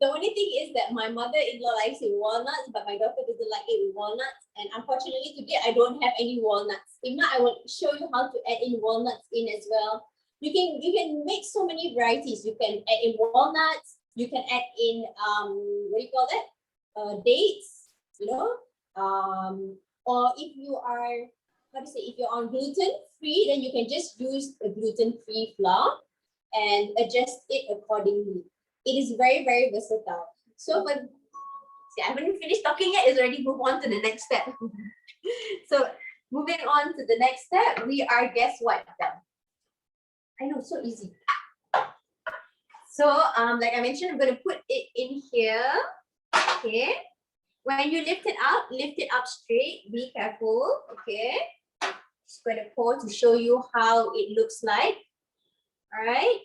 The only thing is that my mother-in-law likes it walnuts, but my daughter doesn't like it with walnuts. And unfortunately, today I don't have any walnuts. If not, I will show you how to add in walnuts in as well. You can make so many varieties. You can add in walnuts. You can add in what do you call it? Dates. You know. Or if you are, if you're on gluten-free, then you can just use a gluten-free flour and adjust it accordingly. It is very, very versatile. So, but see, I haven't finished talking yet. It's already move on to the next step. So, moving on to the next step, we are, guess what? Done. I know, so easy. So, like I mentioned, I'm going to put it in here. Okay. When you lift it up straight. Be careful, okay? Just going to pour to show you how it looks like. All right.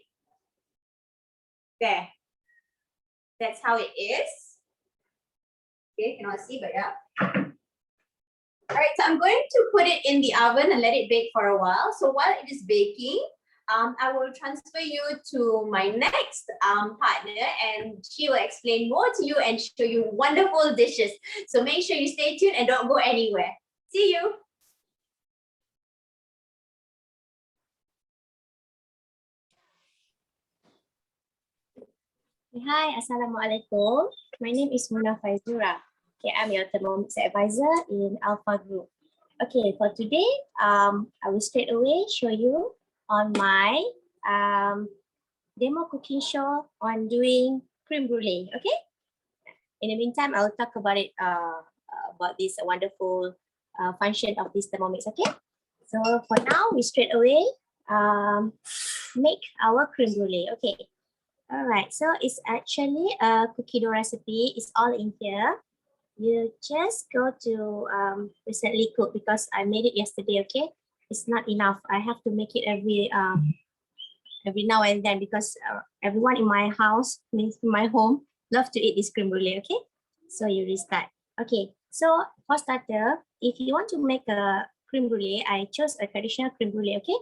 There. That's how it is. Okay, cannot see, but yeah. All right, so I'm going to put it in the oven and let it bake for a while. So while it is baking, I will transfer you to my next partner and she will explain more to you and show you wonderful dishes. So make sure you stay tuned and don't go anywhere. See you. Hi, Assalamualaikum. My name is Muna Faizura. Okay, I'm your Thermomix advisor in Alpha Group. Okay, for today, I will straight away show you on my demo cooking show on doing creme brulee. Okay. In the meantime, I will talk about it about this wonderful function of this Thermomix. Okay. So for now, we straight away make our creme brulee. Okay. All right, so it's actually a cookie dough recipe. It's all in here. You just go to recently cook because I made it yesterday. Okay, it's not enough. I have to make it every now and then because everyone in my house, means in my home, love to eat this creme brulee. Okay, so you restart. Okay, so for starter, if you want to make a creme brulee, I chose a traditional creme brulee. Okay,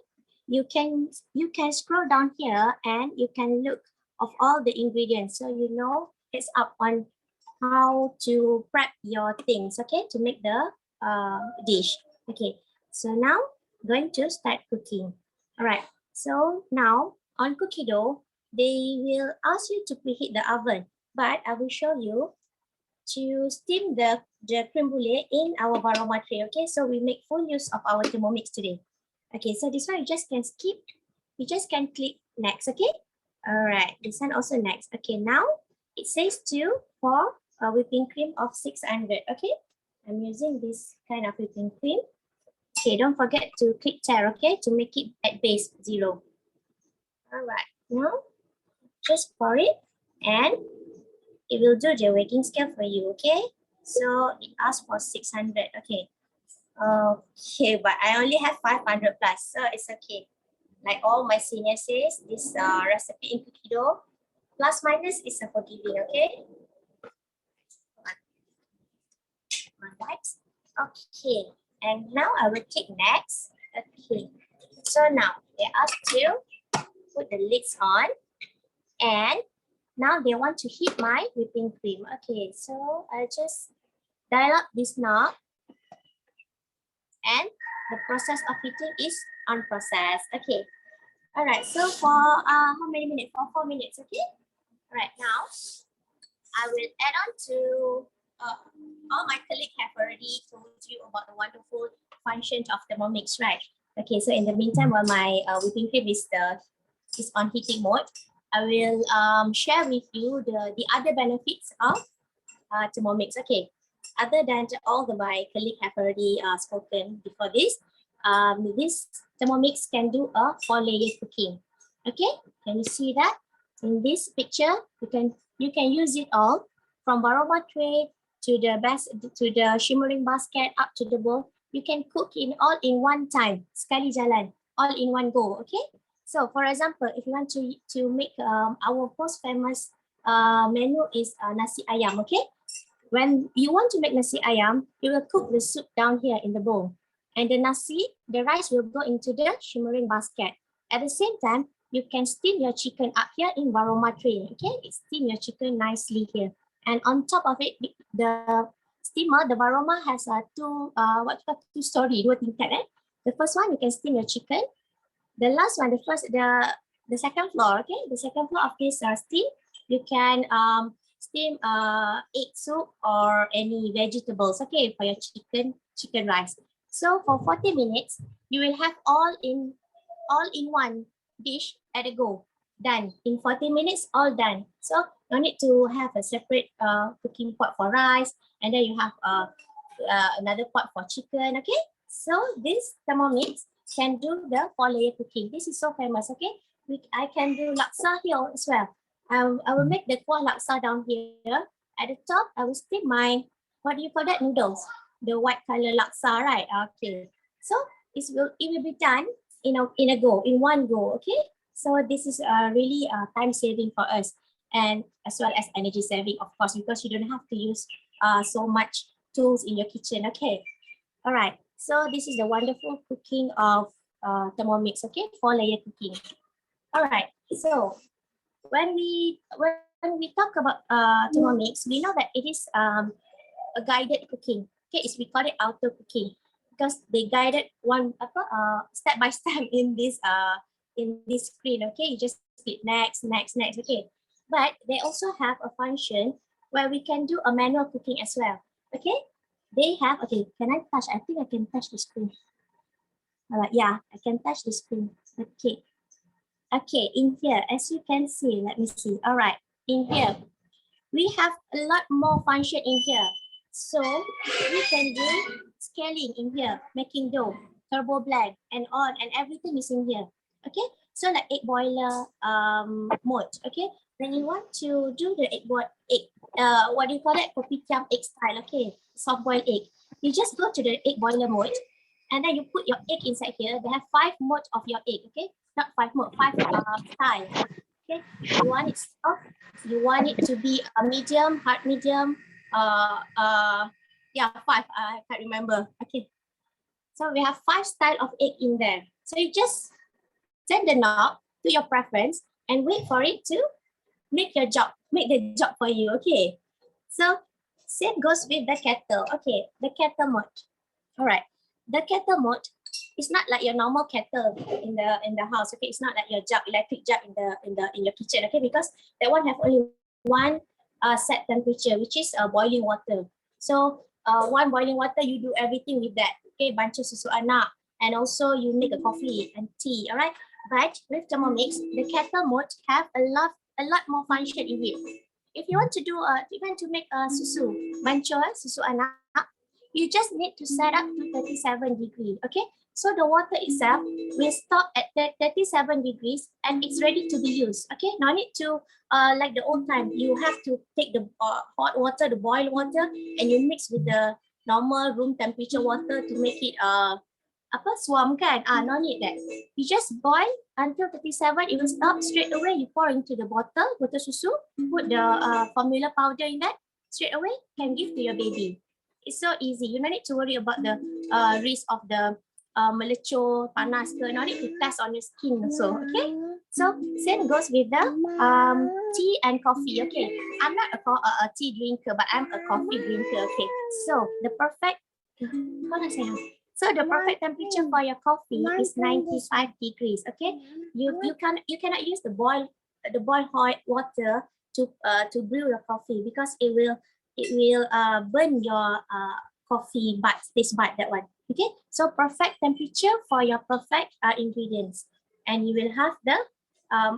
you can scroll down here and you can look of all the ingredients, so you know it's up on how to prep your things, okay, to make the dish. Okay, so now going to start cooking. All right, so now on cookie dough, they will ask you to preheat the oven, but I will show you to steam the creme brulee in our varoma tray. Okay, so we make full use of our Thermomix today. Okay, so this one you just can skip, you just can click next. Okay. All right, this one also next. Okay, now it says 2 for a whipping cream of 600. Okay, I'm using this kind of whipping cream. Okay, don't forget to click tear, okay, to make it at base 0. All right, now just pour it and it will do the weighing scale for you. Okay, so it asks for 600. Okay, Okay, but I only have 500 plus, so it's okay. Like all my seniors says, this recipe in cookie dough, plus minus is a forgiving, okay? Right. Okay, and now I will take next. Okay, so now they ask to put the lids on, and now they want to heat my whipping cream. Okay, so I'll just dial up this knob, and the process of heating is on process. Okay, all right, so for how many minutes? For 4 minutes, okay? All right, now I will add on to all my colleagues have already told you about the wonderful functions of Thermomix, right? Okay, so in the meantime, while my whipping cream is on heating mode, I will share with you the other benefits of Thermomix. Okay, other than all my colleagues have already spoken before this Thermomix can do a 4-layer cooking. Okay, can you see that in this picture? You can use it all from aroma tray to the shimmering basket up to the bowl. You can cook in all in one time, sekali jalan, all in one go. Okay, so for example, if you want to make our most famous menu is nasi ayam. Okay, when you want to make nasi ayam, you will cook the soup down here in the bowl. And the rice will go into the shimmering basket. At the same time, you can steam your chicken up here in varoma tray. Okay, steam your chicken nicely here. And on top of it, the steamer, the varoma has two story, dua tingkat. The first one, you can steam your chicken. The last one, the second floor, okay? The second floor of this steam, you can steam egg soup or any vegetables, okay, for your chicken rice. So for 40 minutes, you will have all in one dish at a go. Done. In 40 minutes, all done. So you need to have a separate cooking pot for rice, and then you have another pot for chicken, okay? So this Thermomix can do the 4-layer cooking. This is so famous, okay? I can do laksa here as well. I will make the kuah laksa down here. At the top, I will steam my, what do you call that, noodles? The white color laksa, right? Okay. So it will be done in one go, okay? So this is really time saving for us, and as well as energy saving, of course, because you don't have to use so much tools in your kitchen, okay? All right. So this is the wonderful cooking of Thermomix, okay? 4-layer cooking. All right. So when we talk about Thermomix, we know that it is a guided cooking. Okay, we call it auto cooking because they guided step by step in this screen. Okay, you just click next. Okay, but they also have a function where we can do a manual cooking as well. Okay, they have. Okay, can I touch? I think I can touch the screen. Yeah, I can touch the screen. Okay. Okay, in here, as you can see, let me see. All right, in here, we have a lot more function in here. So we can do scaling in here, making dough, turbo blend, and on, and everything is in here. Okay, so like egg boiler mode. Okay, when you want to do the what do you call it? Kopitiam egg style. Okay, soft boiled egg. You just go to the egg boiler mode, and then you put your egg inside here. They have 5 modes of your egg. Okay, not 5 modes, 5 styles. Okay, you want it soft, you want it to be a medium, hard medium, yeah, 5, I can't remember. Okay, so we have 5 style of egg in there. So you just turn the knob to your preference and wait for it to make the job for you. Okay, so same goes with the kettle. Okay, the kettle mode. All right, the kettle mode is not like your normal kettle in the house. Okay, it's not like your electric jug in your kitchen. Okay, because that one have only one set temperature, which is boiling water. So one boiling water, you do everything with that. Okay, bancuh susu anak, and also you make a coffee and tea. All right, but with Thermomix, the kettle mode have a lot more function in it. If you want to do make a susu bancuh susu anak, you just need to set up to 37 degrees. Okay, so the water itself will stop at 37 degrees and it's ready to be used. Okay, no need to like the old time. You have to take the hot water, the boiled water, and you mix with the normal room temperature water to make it swam kan? No need that. You just boil until 37, it will stop. Straight away you pour into the bottle susu, put the formula powder in that, straight away can give to your baby. It's so easy. You don't need to worry about the risk of the melecur, panas ke, no need to test on your skin also, okay? So same goes with the tea and coffee, okay? I'm not a tea drinker, but I'm a coffee drinker, okay? So the perfect, so the perfect temperature for your coffee is 95 degrees, okay? You cannot use the boil hot water to brew your coffee because it will burn your coffee buds, taste bud, that one. Okay, so perfect temperature for your perfect ingredients, and you will have the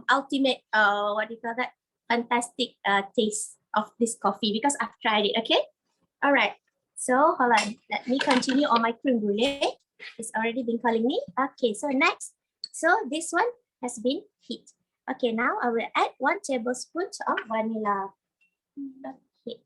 ultimate what do you call that, fantastic taste of this coffee because I've tried it. Okay, all right. So hold on, let me continue on my creme brulee. It's already been calling me. Okay, so next, so this one has been heat. Okay, now I will add 1 tablespoon of vanilla. Okay,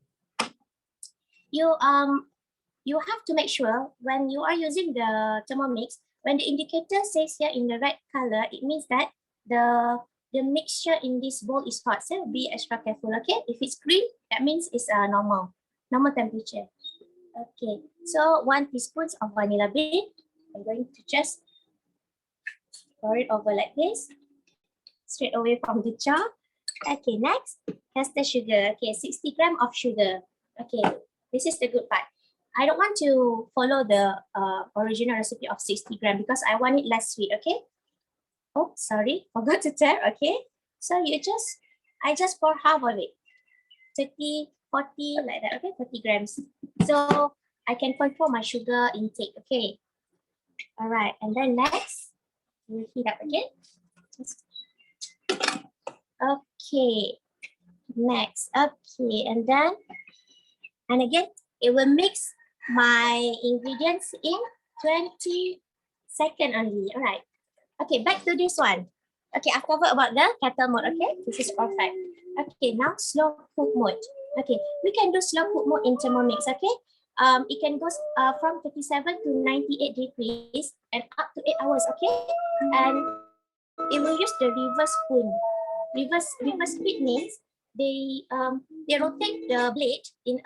you have to make sure when you are using the Thermomix, when the indicator says here in the red color, it means that the mixture in this bowl is hot. So be extra careful, okay? If it's green, that means it's normal temperature. Okay, so 1 teaspoon of vanilla bean. I'm going to just pour it over like this, straight away from the jar. Okay, next, caster sugar. Okay, 60 grams of sugar. Okay, this is the good part. I don't want to follow the original recipe of 60 grams because I want it less sweet, okay? Oh, sorry, forgot to tell, okay? So I just pour half of it, 30, 40, like that, okay? 40 grams. So I can control my sugar intake, okay? All right, and then next, we'll heat up again. Okay, next, okay, and again, it will mix my ingredients in 20 seconds only. All right. Okay, back to this one. Okay, I've covered about the kettle mode. Okay, this is perfect. Okay, now slow cook mode. Okay, we can do slow cook mode in Thermomix. Okay, it can go from 37 to 98 degrees and up to 8 hours. Okay, and it will use the reverse spoon. Reverse speed means they rotate the blade in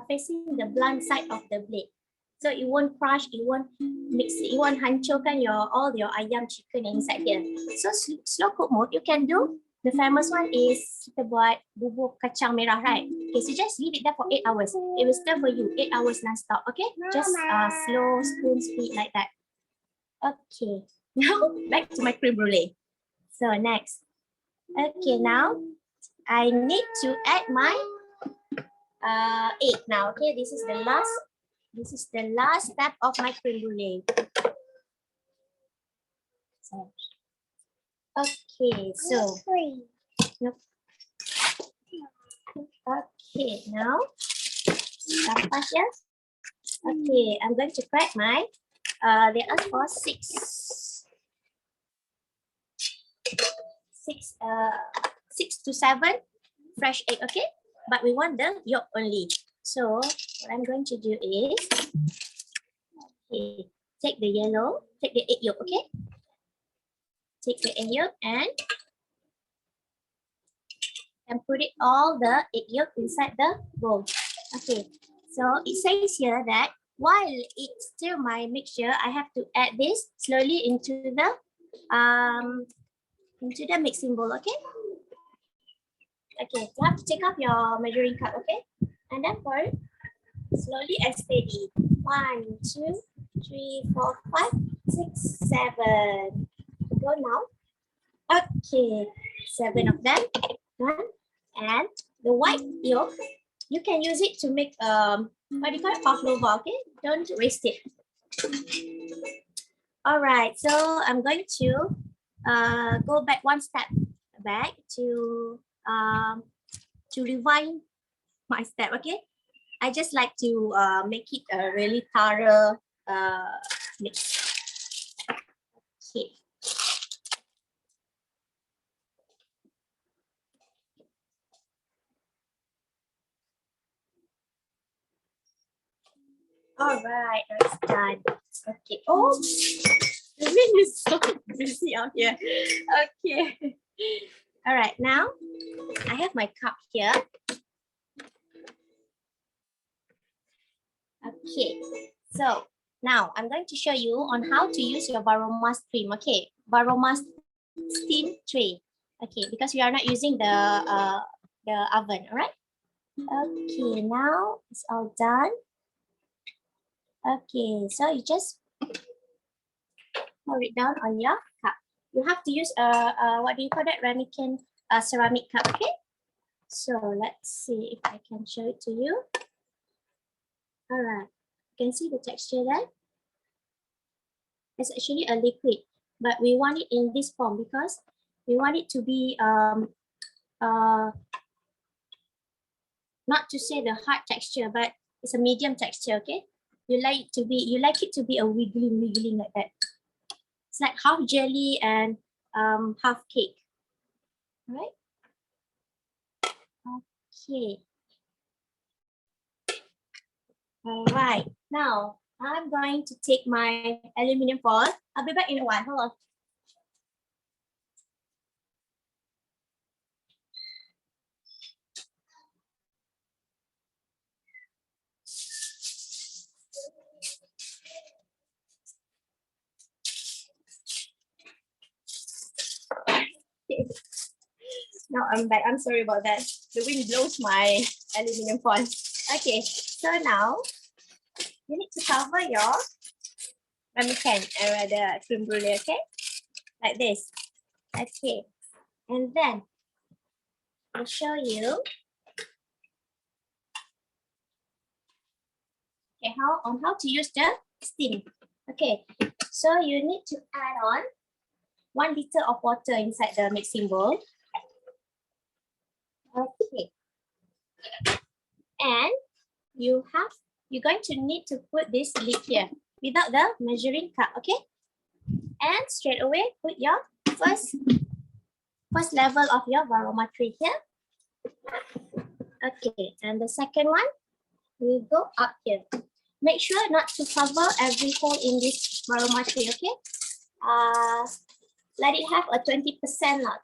facing the blunt side of the blade, so it won't crush, it won't mix, it won't hancurkan all your ayam chicken inside here. So slow cook mode you can do. The famous one is kita buat bubur kacang merah, right? Okay, so just leave it there for 8 hours. It will stir for you 8 hours non-stop. Okay, just slow spoon speed like that. Okay, now back to my creme brulee. So next, okay, now I need to add my egg now. Okay, this is the last step of my creme brulee. So, okay, so okay, now lepas ya. Okay, I'm going to crack my they ask for six to 7 fresh egg, okay? But we want the yolk only. So what I'm going to do is, okay, take the egg yolk, okay? Take the egg yolk and put it all the egg yolk inside the bowl. Okay, so it says here that while it's still my mixture, I have to add this slowly into the mixing bowl, okay? Okay, you have to take up your measuring cup, okay? And then pour it slowly and steady. 1, 2, 3, 4, 5, 6, 7. Go now. Okay, 7 of them. Done. And the white yolk, you can use it to make what do you call it? Pavlova, okay? Don't waste it. All right, so I'm going to go back 1 step back to rewind my step, okay? I just like to make it a really thorough mix. Okay. All right, that's done. Okay. Oh, the wind is so busy out here. Okay. All right, now I have my cup here. Okay, so now I'm going to show you on how to use your Varoma stream. Okay, Varoma steam tray. Okay, because we are not using the oven. All right. Okay, now it's all done. Okay, so you just pour it down on your cup. You have to use what do you call that? Ramekin ceramic cup. Okay. So let's see if I can show it to you. All right, you can see the texture there. It's actually a liquid, but we want it in this form because we want it to be not to say the hard texture, but it's a medium texture. Okay, you like it to be a wiggling like that. It's like half jelly and half cake. All right. Okay. All right. Now I'm going to take my aluminum foil. I'll be back in a while. Hold on. Now I'm back. I'm sorry about that. The wind blows my aluminum foil. Okay, so now you need to cover your ramekin and rather creme brulee, okay? Like this. Okay, and then I'll show you how to use the steam. Okay, so you need to add on 1 liter of water inside the mixing bowl. Okay, and you're going to need to put this lid here without the measuring cup. Okay, and straight away put your first level of your Varoma tray here. Okay, and the second one will go up here. Make sure not to cover every hole in this Varoma tray. Okay, let it have a 20%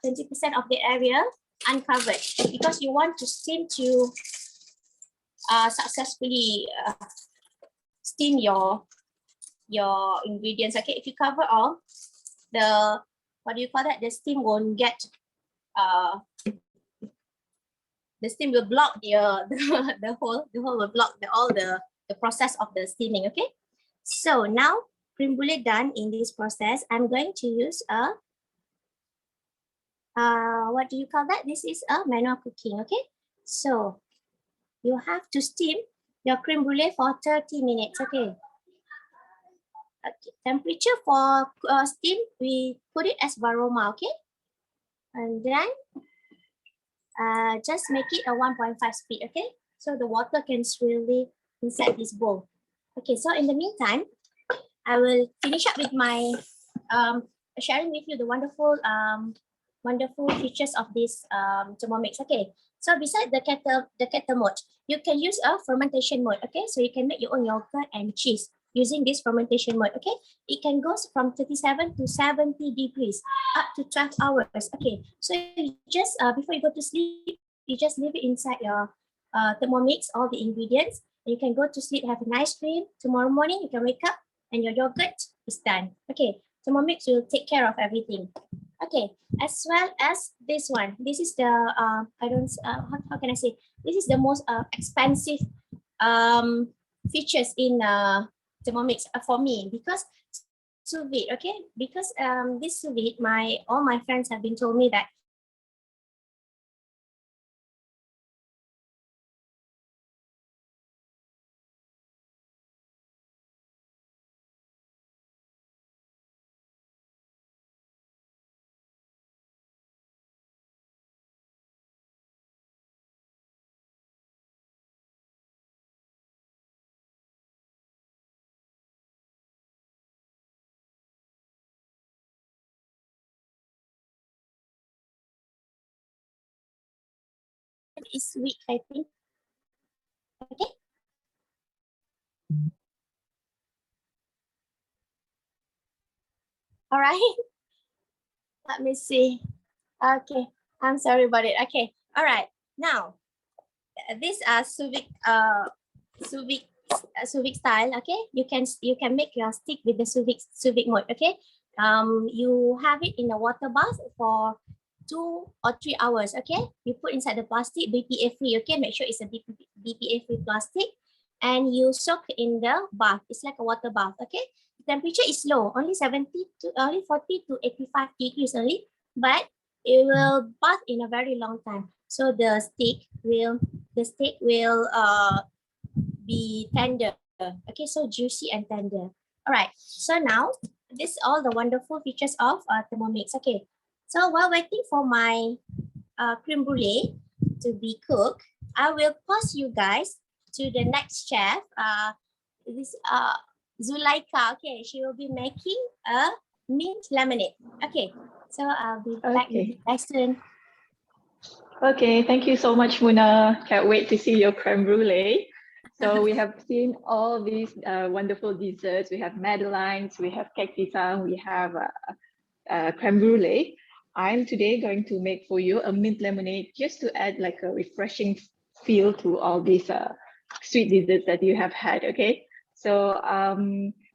20% of the area uncovered because you want to steam to successfully steam your ingredients. Okay, if you cover all, the what do you call that? The steam won't get the steam will block the hole will block all the process of the steaming. Okay, so now creme brulee done in this process. I'm going to use a what do you call that? This is a manual cooking. Okay, so you have to steam your creme brulee for 30 minutes. Okay. Okay, temperature for steam, we put it as Varoma. Okay, and then just make it a 1.5 speed. Okay, so the water can swirl inside this bowl. Okay, so in the meantime, I will finish up with my sharing with you the wonderful features of this Thermomix. Okay, so beside the kettle mode, you can use a fermentation mode. Okay, so you can make your own yogurt and cheese using this fermentation mode. Okay, it can go from 37 to 70 degrees up to 12 hours. Okay, so you just before you go to sleep, you just leave it inside your Thermomix, all the ingredients, and you can go to sleep, have a nice dream. Tomorrow morning you can wake up and your yogurt is done. Okay, Thermomix will take care of everything. Okay, as well as this one. This is the how can I say? This is the most expensive features in Thermomix for me because sous vide. Okay, because this sous vide, all my friends have been told me that it's weak. I think. Okay. All right. Let me see. Okay, I'm sorry about it. Okay, all right. Now, this sous vide style. Okay, you can make your stick with the sous vide mode. Okay, you have it in a water bath for 2 or 3 hours. Okay, you put inside the plastic, BPA free. Okay, make sure it's a BPA free plastic, and you soak in the bath. It's like a water bath. Okay, the temperature is low, only 40 to 85 degrees only, but it will bath in a very long time. So the steak will be tender. Okay, so juicy and tender. All right. So now this is all the wonderful features of Thermomix. Okay. So while waiting for my creme brulee to be cooked, I will pause you guys to the next chef. This Zulaika. Okay, she will be making a mint lemonade. Okay. So I'll be back with you guys soon. Okay, thank you so much, Muna. Can't wait to see your creme brulee. So we have seen all these wonderful desserts. We have madeleines, we have cake pisang, we have creme brulee. I'm today going to make for you a mint lemonade just to add like a refreshing feel to all these sweet desserts that you have had, okay? So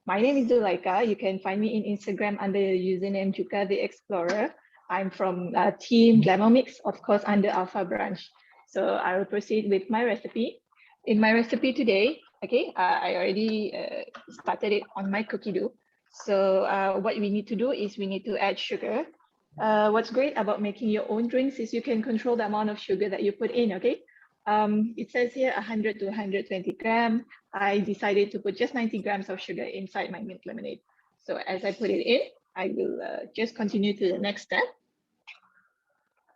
my name is Zulaika. You can find me in Instagram under the username Juka the Explorer. I'm from team Thermomix, of course, under Alpha branch. So I will proceed with my recipe. In my recipe today, okay, I already started it on my cookie dough. So what we need to do is we need to add sugar. What's great about making your own drinks is you can control the amount of sugar that you put in, okay? It says here 100 to 120 grams. I decided to put just 90 grams of sugar inside my mint lemonade. So as I put it in, I will just continue to the next step.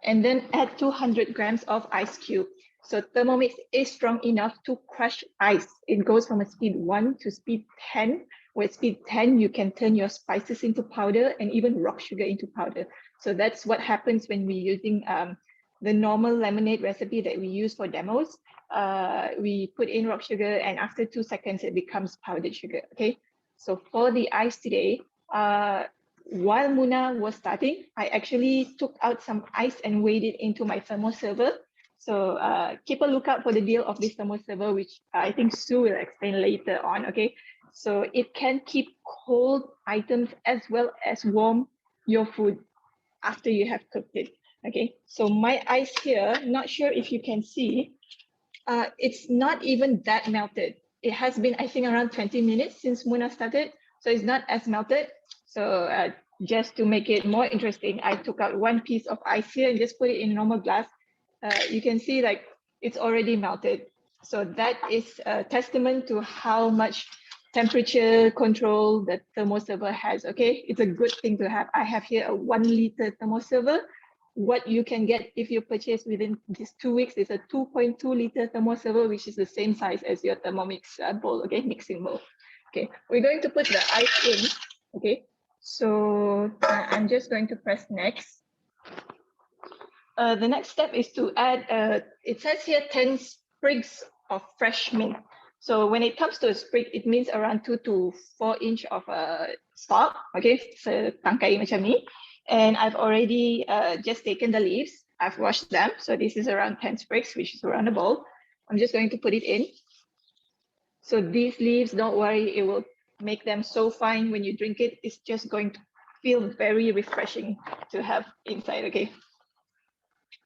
And then add 200 grams of ice cube. So Thermomix is strong enough to crush ice. It goes from a speed 1 to speed 10. With speed 10, you can turn your spices into powder and even rock sugar into powder. So that's what happens when we're using the normal lemonade recipe that we use for demos. We put in rock sugar and after 2 seconds, it becomes powdered sugar, okay? So for the ice today, while Muna was starting, I actually took out some ice and weighed it into my thermo server. So keep a lookout for the deal of this thermo server, which I think Sue will explain later on, okay? So it can keep cold items as well as warm your food after you have cooked it, okay? So my ice here, not sure if you can see, it's not even that melted. It has been, I think, around 20 minutes since Muna started, so it's not as melted. So just to make it more interesting, I took out one piece of ice here and just put it in normal glass. You can see like it's already melted. So that is a testament to how much temperature control the thermoserver has, okay? It's a good thing to have. I have here a 1 liter thermoserver. What you can get if you purchase within these 2 weeks is a 2.2 liter thermoserver, which is the same size as your Thermomix bowl, okay, mixing bowl. Okay, we're going to put the ice in, okay? So I'm just going to press next. The next step is to add, it says here 10 sprigs of fresh mint. So when it comes to a sprig, it means around 2 to 4 inch of stalk, okay? So tangkai macam ni. And I've already just taken the leaves. I've washed them. So this is around 10 sprigs, which is around a bowl. I'm just going to put it in. So these leaves, don't worry, it will make them so fine when you drink it. It's just going to feel very refreshing to have inside, okay?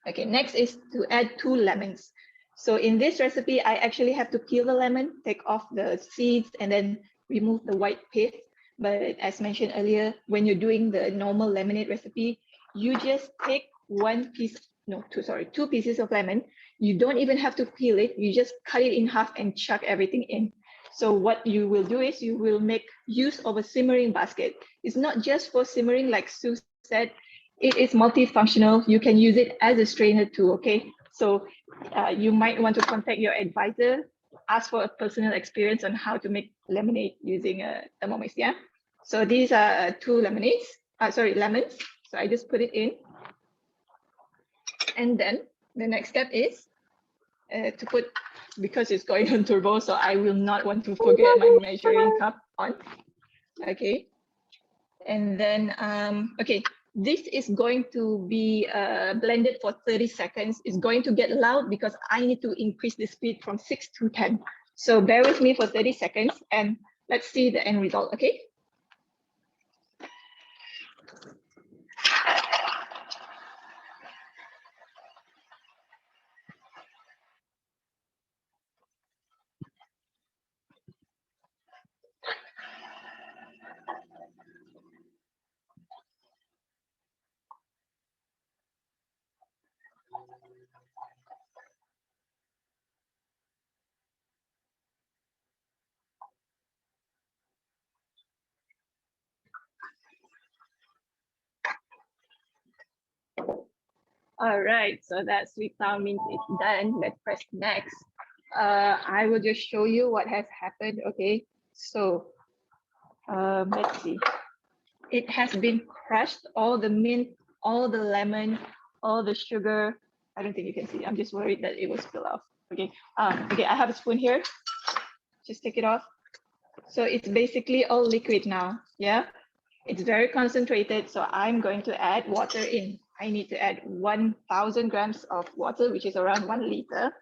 Okay, next is to add 2 lemons. So in this recipe, I actually have to peel the lemon, take off the seeds, and then remove the white pith. But as mentioned earlier, when you're doing the normal lemonade recipe, you just take 2 pieces of lemon. You don't even have to peel it. You just cut it in half and chuck everything in. So what you will do is you will make use of a simmering basket. It's not just for simmering, like Sue said, it is multifunctional. You can use it as a strainer too, okay? So you might want to contact your advisor, ask for a personal experience on how to make lemonade using a Thermomix, yeah? So these are 2 lemons. So I just put it in. And then the next step is to put, because it's going on turbo, so I will not want to forget my measuring cup on, okay? And then, okay, this is going to be blended for 30 seconds. It's going to get loud because I need to increase the speed from 6 to 10. So bear with me for 30 seconds and let's see the end result, okay? All right, so that sweet sour mint is done. Let's press next. I will just show you what has happened, okay? So let's see. It has been crushed, all the mint, all the lemon, all the sugar. I don't think you can see. I'm just worried that it will spill off. Okay. Okay, I have a spoon here. Just take it off. So it's basically all liquid now. Yeah. It's very concentrated. So I'm going to add water in. I need to add 1,000 grams of water, which is around 1 liter,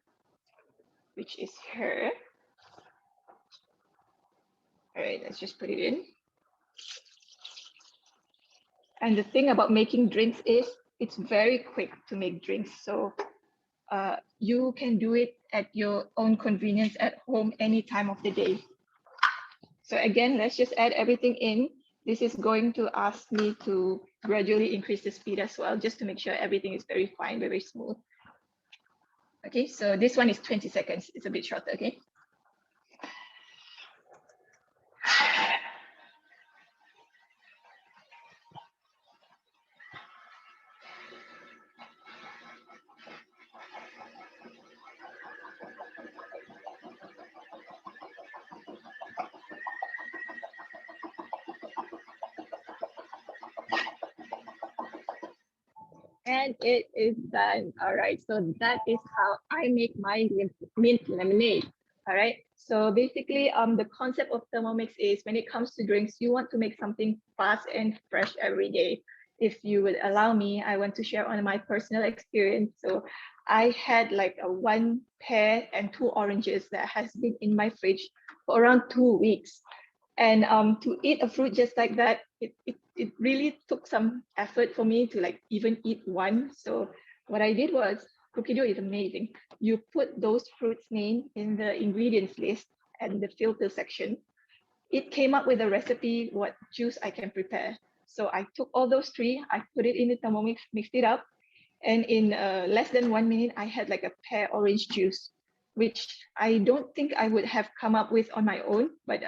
which is here. All right, let's just put it in. And the thing about making drinks is it's very quick to make drinks. So you can do it at your own convenience at home any time of the day. So again, let's just add everything in. This is going to ask me to gradually increase the speed as well, just to make sure everything is very fine, very smooth. Okay, so this one is 20 seconds. It's a bit shorter, okay? And it is done. All right, so that is how I make my mint lemonade. All right, so basically the concept of Thermomix is when it comes to drinks, you want to make something fast and fresh every day. If you would allow me, I want to share on my personal experience. So I had like a 1 pear and 2 oranges that has been in my fridge for around 2 weeks. And to eat a fruit just like that, it really took some effort for me to like even eat one. So what I did was, Cookido is amazing. You put those fruits' name in the ingredients list and the filter section. It came up with a recipe, what juice I can prepare. So I took all those 3, I put it in the Thermomix, mixed it up, and in less than 1 minute, I had like a pear orange juice, which I don't think I would have come up with on my own, but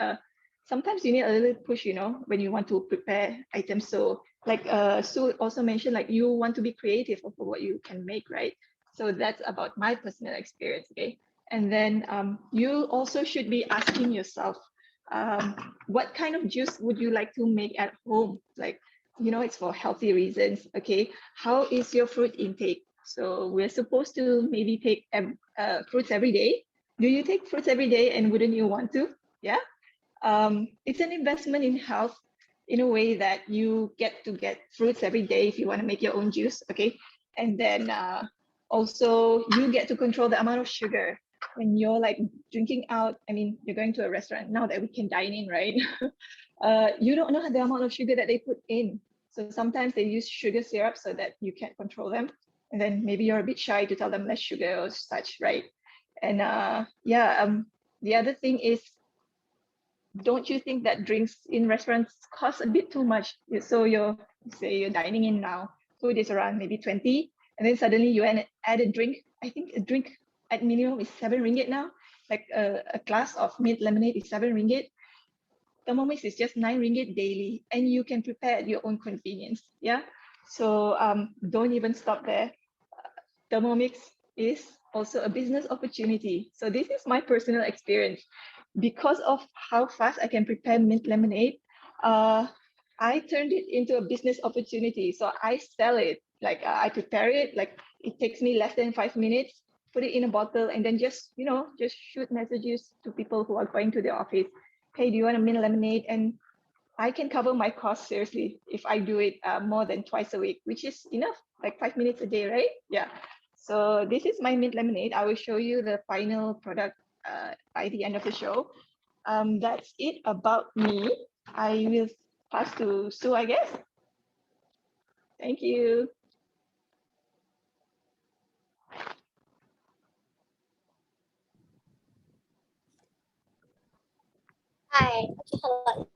sometimes you need a little push, you know, when you want to prepare items. So like Sue also mentioned, like you want to be creative of what you can make, right? So that's about my personal experience, okay? And then you also should be asking yourself, what kind of juice would you like to make at home? Like, you know, it's for healthy reasons, okay? How is your fruit intake? So we're supposed to maybe take fruits every day. Do you take fruits every day and wouldn't you want to? Yeah. It's an investment in health in a way that you get to get fruits every day if you want to make your own juice, okay? And then also you get to control the amount of sugar when you're like drinking out. I mean, you're going to a restaurant now that we can dine in, right? You don't know the amount of sugar that they put in. So sometimes they use sugar syrup so that you can't control them. And then maybe you're a bit shy to tell them less sugar or such, right? And the other thing is, don't you think that drinks in restaurants cost a bit too much? So you're dining in now, food is around maybe 20, and then suddenly you add a drink. I think a drink at minimum is 7 ringgit now. Like a glass of mint lemonade is 7 ringgit. Thermomix is just 9 ringgit daily, and you can prepare at your own convenience. Yeah. So don't even stop there. Thermomix is also a business opportunity. So this is my personal experience. Because of how fast I can prepare mint lemonade, I turned it into a business opportunity. So I sell it, like I prepare it, like it takes me less than 5 minutes, put it in a bottle, and then just, you know, just shoot messages to people who are going to the office. Hey, do you want a mint lemonade? And I can cover my costs seriously if I do it more than twice a week, which is enough, like 5 minutes a day, right? Yeah. So this is my mint lemonade. I will show you the final product by the end of the show. That's it about me. I will pass to Sue, I guess. Thank you. Hi. Okay, hello.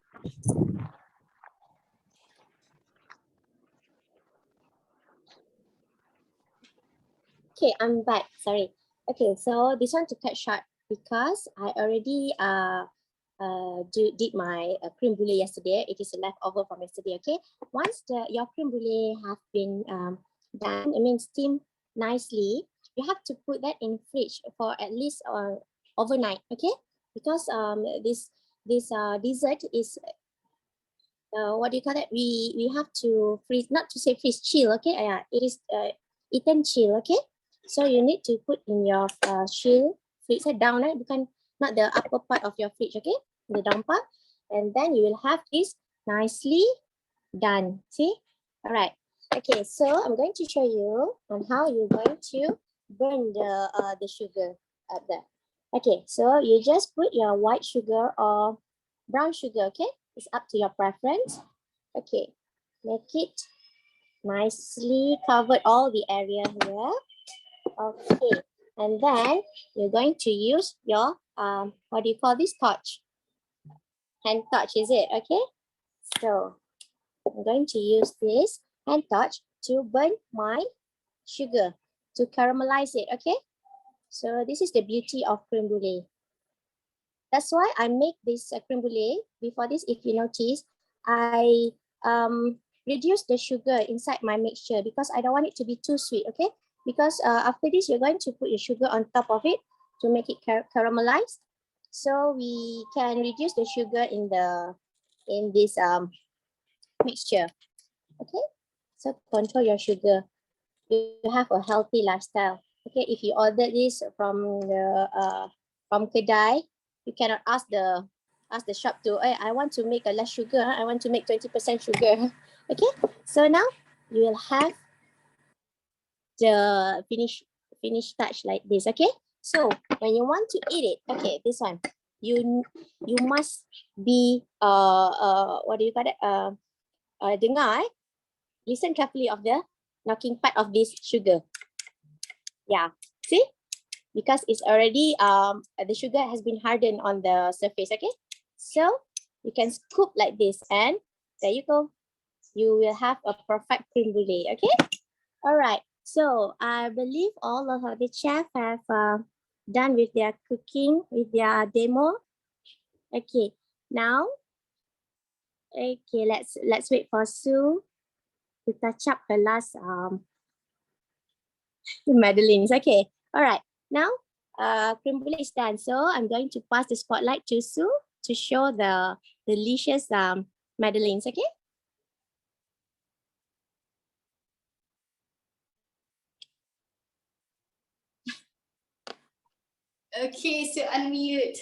Okay, I'm back. Sorry. Okay, so this one to cut short because I already did my creme brulee yesterday. It is a leftover from yesterday. Okay, once your creme brulee have been done, I mean steamed nicely, you have to put that in fridge for at least overnight. Okay, because this dessert is what do you call that? We have to freeze, not to say freeze, chill. Okay, yeah, it is eaten chill. Okay, so you need to put in your chill freezer down, right? Bukan, not the upper part of your fridge. Okay, the down part, and then you will have this nicely done. See, all right. Okay, so I'm going to show you on how you're going to burn the sugar up there. Okay, so you just put your white sugar or brown sugar. Okay, it's up to your preference. Okay, make it nicely covered all the area here. Okay, and then you're going to use your what do you call this, torch? Hand torch, is it? Okay, so I'm going to use this hand torch to burn my sugar, to caramelize it. Okay, so this is the beauty of creme brulee. That's why I make this creme brulee. Before this, if you notice, I reduce the sugar inside my mixture because I don't want it to be too sweet. Okay, because after this, you're going to put your sugar on top of it to make it caramelized. So we can reduce the sugar in this mixture. Okay, so control your sugar. You have a healthy lifestyle. Okay, if you order this from kedai, you cannot ask the shop to, hey, I want to make a less sugar. I want to make 20% sugar. Okay, so now you will have the finish touch like this. Okay, so when you want to eat it, okay, this one, you must be what do you call it, dengar, listen carefully of the knocking part of this sugar. Yeah, see, because it's already the sugar has been hardened on the surface. Okay, so you can scoop like this, and there you go, you will have a perfect creme brulee. Okay, all right, so I believe all of the chefs have done with their cooking, with their demo. Okay, now, okay, let's wait for Sue to touch up her last Madeleines. Okay, all right, now creme brulee is done, so I'm going to pass the spotlight to Sue to show the delicious Madeleines. Okay. Okay, so unmute.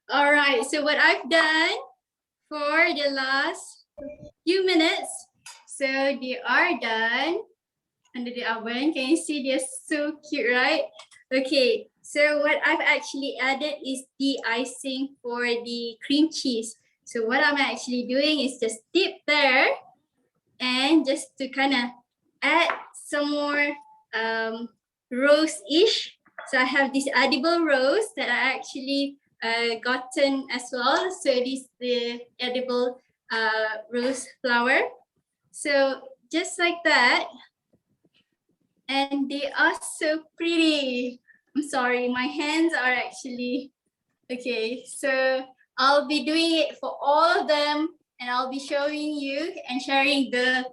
All right, so what I've done for the last few minutes, so they are done under the oven. Can you see they're so cute, right? Okay, so what I've actually added is the icing for the cream cheese. So what I'm actually doing is just dip there and just to kind of add some more rose-ish. So I have this edible rose that I actually gotten as well. So this is the edible rose flower. So just like that. And they are so pretty. I'm sorry, my hands are actually, okay. So I'll be doing it for all of them and I'll be showing you and sharing the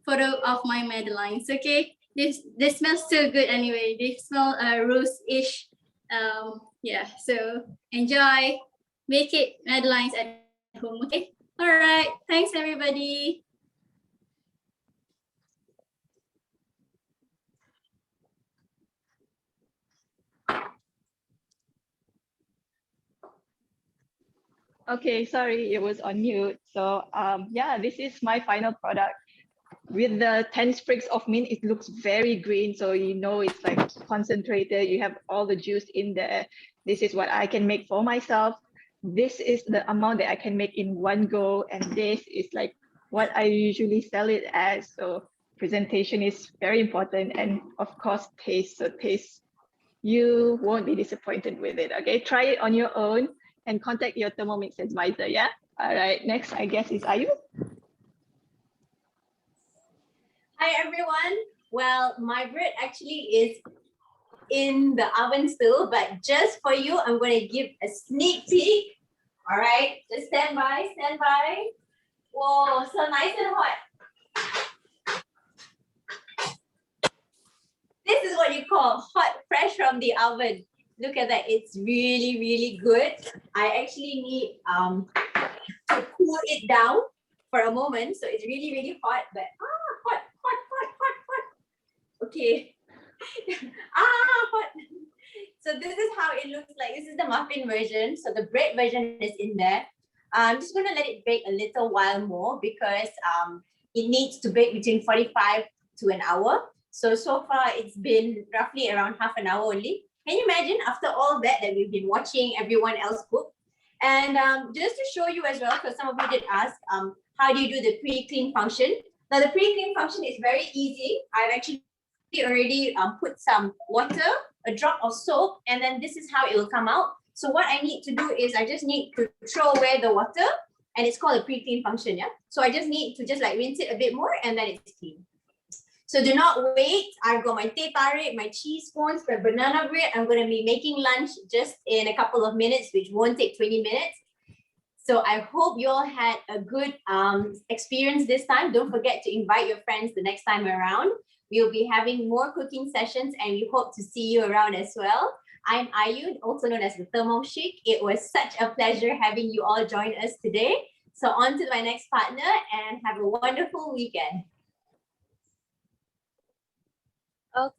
photo of my Madeleines, okay? They smell so good anyway. They smell rose-ish. Yeah, so enjoy. Make it Madeleines at home, okay? All right, thanks everybody. Okay, sorry, it was on mute. So yeah, this is my final product. With the 10 sprigs of mint, it looks very green. So you know it's like concentrated. You have all the juice in there. This is what I can make for myself. This is the amount that I can make in one go. And this is like what I usually sell it as. So presentation is very important. And of course, taste. So taste, you won't be disappointed with it. Okay, try it on your own and contact your Thermomix advisor. Yeah. All right. Next, I guess is Ayu. Hi everyone. Well, my bread actually is in the oven still, but just for you, I'm going to give a sneak peek. All right, just stand by, stand by. Whoa, so nice and hot. This is what you call hot, fresh from the oven. Look at that, it's really, really good. I actually need to cool it down for a moment. So it's really, really hot, but hot, hot, hot, hot, hot. Okay. Hot. So this is how it looks like. This is the muffin version. So the bread version is in there. I'm just going to let it bake a little while more because it needs to bake between 45 to an hour. So far it's been roughly around half an hour only. Can you imagine after all that we've been watching everyone else cook? And just to show you as well, because some of you did ask, how do you do the pre-clean function? Now the pre-clean function is very easy. I've actually already put some water, a drop of soap, and then this is how it will come out. So what I need to do is I just need to throw away the water, and it's called a pre-clean function, yeah? So I just need to just like rinse it a bit more and then it's clean. So do not wait. I've got my teh tarik, my cheese scones, my banana bread. I'm going to be making lunch just in a couple of minutes, which won't take 20 minutes. So I hope you all had a good experience this time. Don't forget to invite your friends the next time around. We'll be having more cooking sessions and we hope to see you around as well. I'm Ayu, also known as the Thermo Chic. It was such a pleasure having you all join us today. So on to my next partner and have a wonderful weekend.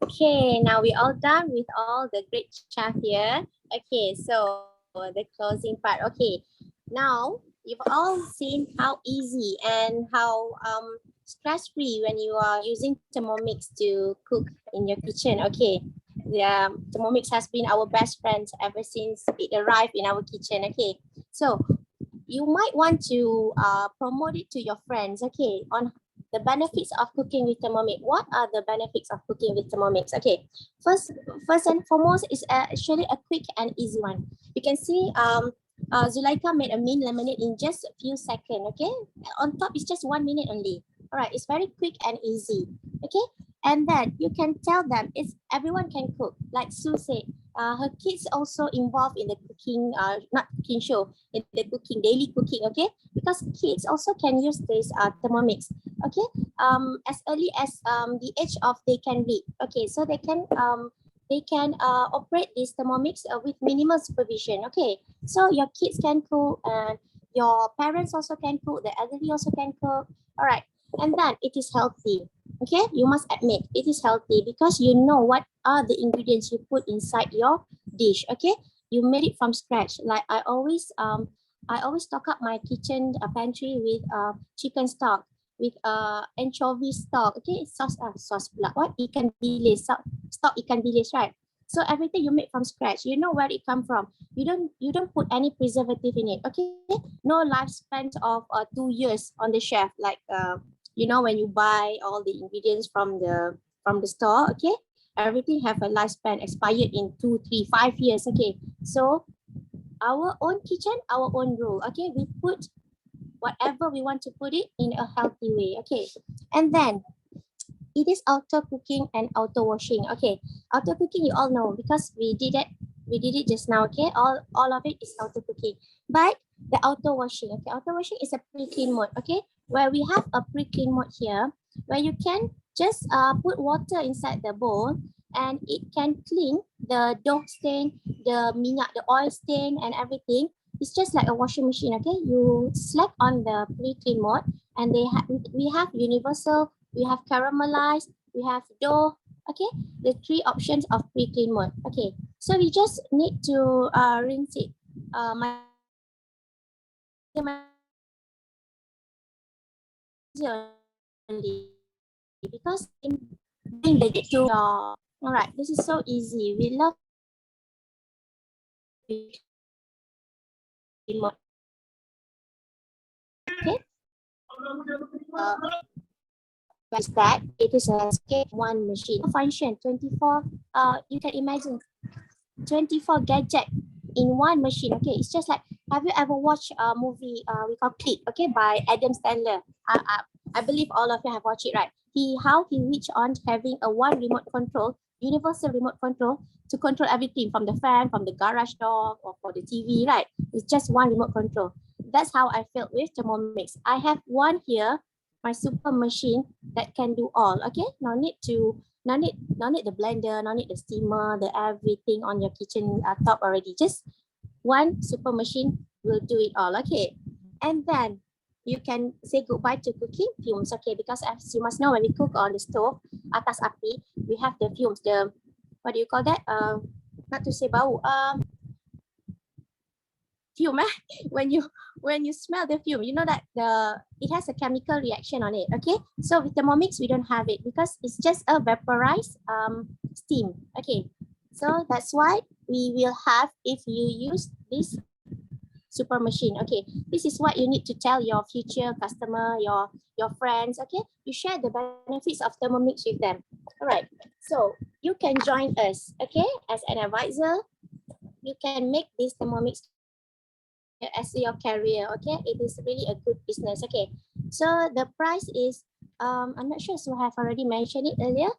Okay, now we're all done with all the great chef here. Okay, so the closing part. Okay, now you've all seen how easy and how stress-free when you are using Thermomix to cook in your kitchen. Okay, the Thermomix has been our best friend ever since it arrived in our kitchen. Okay, so you might want to promote it to your friends. Okay, on the benefits of cooking with Thermomix. What are the benefits of cooking with Thermomix? Okay, first and foremost is actually a quick and easy one. You can see Zulaika made a mint lemonade in just a few seconds. Okay, on top is just 1 minute only. All right, it's very quick and easy. Okay, and then you can tell them it's everyone can cook. Like Sue said, her kids also involved in the cooking, not cooking show, in the cooking, daily cooking. Okay, because kids also can use this Thermomix. Okay, as early as the age of they can read. Okay, so they can operate this Thermomix with minimal supervision. Okay, so your kids can cook and your parents also can cook, the elderly also can cook. All right, and then it is healthy. Okay, you must admit it is healthy because you know what are the ingredients you put inside your dish. Okay, you made it from scratch. Like I always stock up my kitchen pantry with chicken stock, with anchovy stock. Okay, sauce pula. What ikan bilis, stock ikan bilis, right? So everything you make from scratch, you know where it come from. You don't put any preservative in it. Okay, no lifespan of 2 years on the shelf, like you know when you buy all the ingredients from the store. Okay, everything have a lifespan expired in 2, 3, 5 years. Okay, so our own kitchen, our own rule. Okay, we put whatever we want to put it in a healthy way. Okay, and then it is auto cooking and auto washing. Okay, auto cooking you all know because we did it just now. Okay, all of it is auto cooking. But the auto washing, okay, auto washing is a pre-clean mode. Okay, where we have a pre-clean mode here, where you can just put water inside the bowl and it can clean the dough stain, the minyak, the oil stain, and everything. It's just like a washing machine. Okay, you select on the pre-clean mode, and we have universal, we have caramelized, we have dough. Okay, the 3 options of pre-clean mode. Okay, so we just need to rinse it. My only because in bring the to your all right. This is so easy. We love remote. Okay. Is that it is a escape one machine function 24 you can imagine 24 gadget in one machine. Okay, it's just like, have you ever watched a movie we call Click, okay, by Adam Sandler? I believe all of you have watched it, right? How he reached on having a one remote control, universal remote control to control everything from the fan, from the garage door, or for the TV, right? It's just one remote control. That's how I felt with Thermomix. I have one here, my super machine that can do all. Okay, no need the blender, no need the steamer, the everything on your kitchen top already. Just one super machine will do it all. Okay, and then you can say goodbye to cooking fumes. Okay, because as you must know, when we cook on the stove, atas api, we have the fumes. The what do you call that? Not to say bau. Fume. When you smell the fume, you know that it has a chemical reaction on it. Okay, so with Thermomix we don't have it because it's just a vaporized steam. Okay, so that's why we will have if you use this super machine. Okay, this is what you need to tell your future customer, your friends. Okay, you share the benefits of Thermomix with them. All right, so you can join us. Okay, as an advisor, you can make this Thermomix as your career. Okay, it is really a good business. Okay, so the price is I'm not sure, so I have already mentioned it earlier.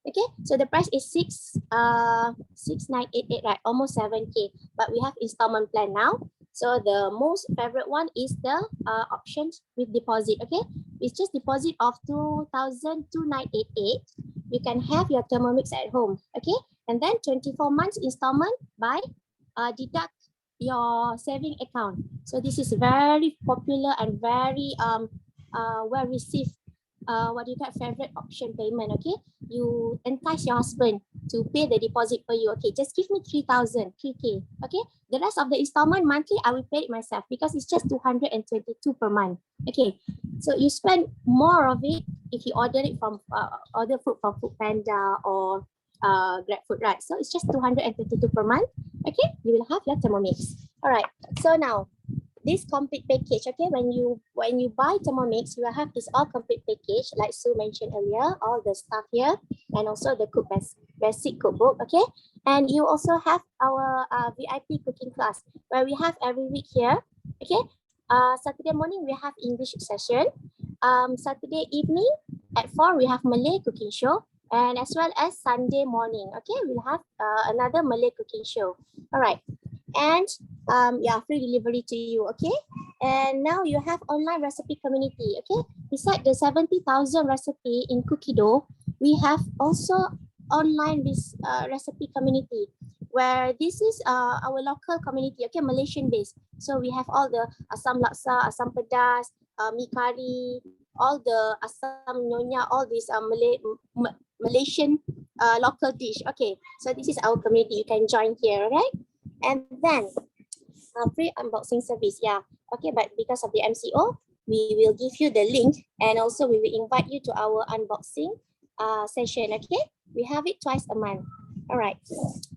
Okay, so the price is 6,988, right? Almost 7K, but we have installment plan now. So the most favorite one is the options with deposit. Okay, it's just deposit of 2,2988. You can have your Thermomix at home. Okay, and then 24 months installment by deduct your saving account. So this is very popular and very well received. What do you got? Favorite option payment. Okay, you entice your husband to pay the deposit for you. Okay, just give me 3,000, 3K. Okay, the rest of the installment monthly I will pay it myself because it's just 222 per month. Okay, so you spend more of it if you order it from order food from Foodpanda or GrabFood, right? So it's just 222 per month. Okay, you will have your Thermomix. All right, so now this complete package. Okay, when you buy Thermomix, you will have this all complete package like Sue mentioned earlier, all the stuff here, and also the basic cookbook. Okay, and you also have our VIP cooking class where we have every week here. Okay, Saturday morning we have English session. Saturday evening at 4 we have Malay cooking show, and as well as Sunday morning. Okay, we'll have another Malay cooking show. All right, and yeah, free delivery to you. Okay, and now you have online recipe community. Okay, beside the 70,000 recipe in cookie dough, we have also online this recipe community where this is our local community. Okay, Malaysian based. So we have all the asam laksa, asam pedas, mi kari, all the asam nyonya, all these Malaysian local dish. Okay, so this is our community. You can join here, right? And then free unboxing service. Yeah, okay, but because of the MCO, we will give you the link, and also we will invite you to our unboxing session. Okay, we have it twice a month. All right.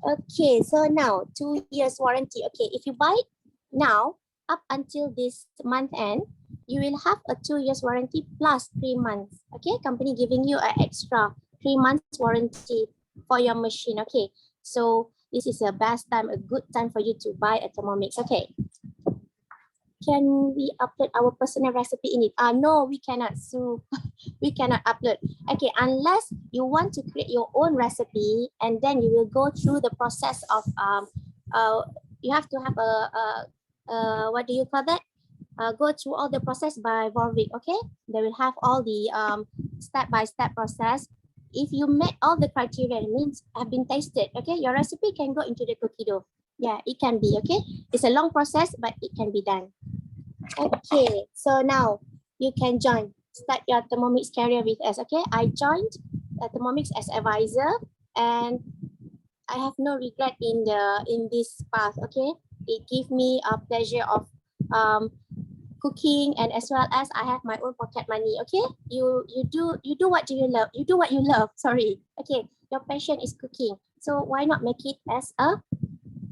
Okay, so now 2 years warranty. Okay, if you buy it now up until this month end, you will have a 2 years warranty plus 3 months. Okay, company giving you an extra 3 months warranty for your machine. Okay, so this is the best time, a good time for you to buy a Thermomix. Okay, can we upload our personal recipe in it? No, we cannot. So we cannot upload. Okay, unless you want to create your own recipe, and then you will go through the process of you have to have a what do you call that? Go through all the process by Warwick. Okay, they will have all the step-by-step process. If you met all the criteria, it means have been tasted. Okay, your recipe can go into the cookie dough. Yeah, it can be. Okay, it's a long process, but it can be done. Okay, so now you can join. Start your Thermomix career with us. Okay, I joined Thermomix as advisor, and I have no regret in this path. Okay, it gives me a pleasure of cooking, and as well as I have my own pocket money. Okay, you do what do you love. You do what you love. Sorry. Okay, your passion is cooking. So why not make it as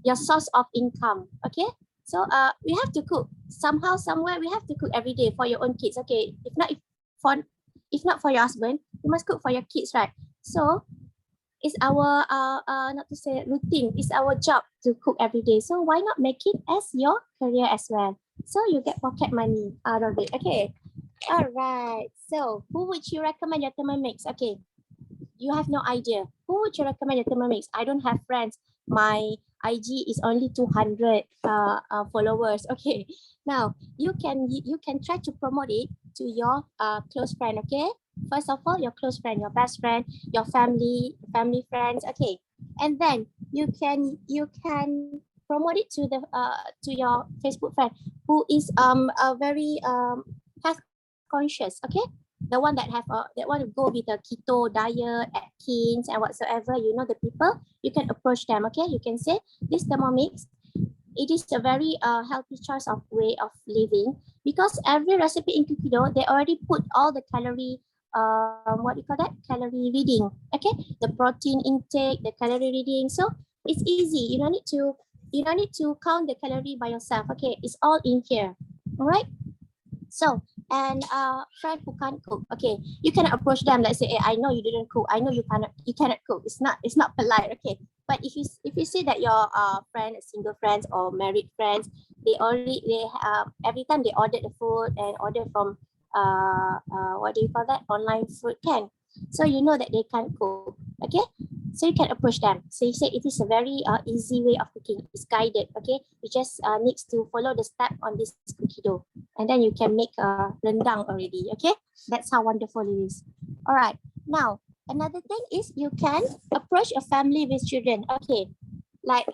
your source of income? Okay. So we have to cook somehow, somewhere. We have to cook every day for your own kids. Okay. If not for your husband, you must cook for your kids, right? So it's our not to say routine. It's our job to cook every day. So why not make it as your career as well? So you get pocket money out of it. Okay. All right. So who would you recommend your Thermomix? Okay. You have no idea. Who would you recommend your Thermomix? I don't have friends. My IG is only 200 followers. Okay. Now you can try to promote it to your close friend. Okay. First of all, your close friend, your best friend, your family friends. Okay. And then you can promote it to your Facebook friend who is a very health conscious. Okay. The one that want to go with the keto diet, Atkins, and whatsoever, you know, the people, you can approach them. Okay, you can say this Thermomix, it is a very healthy choice of way of living, because every recipe in cookie dough, they already put all the calorie what do you call that, calorie reading. Okay, the protein intake, the calorie reading. So it's easy. You don't need to count the calorie by yourself. Okay, it's all in here. All right. So, and friend who can't cook, okay, you cannot approach them. Let's say, hey, I know you didn't cook. I know you cannot cook. It's not polite, okay. But if you see that your friend, single friends or married friends, they every time they order the food and order from what do you call that, online food can. So you know that they can't cook, okay. So you can approach them. So you say it is a very easy way of cooking. It's guided, okay. You just needs to follow the step on this cookie dough, and then you can make rendang already. Okay, that's how wonderful it is. All right. Now another thing is you can approach a family with children. Okay, like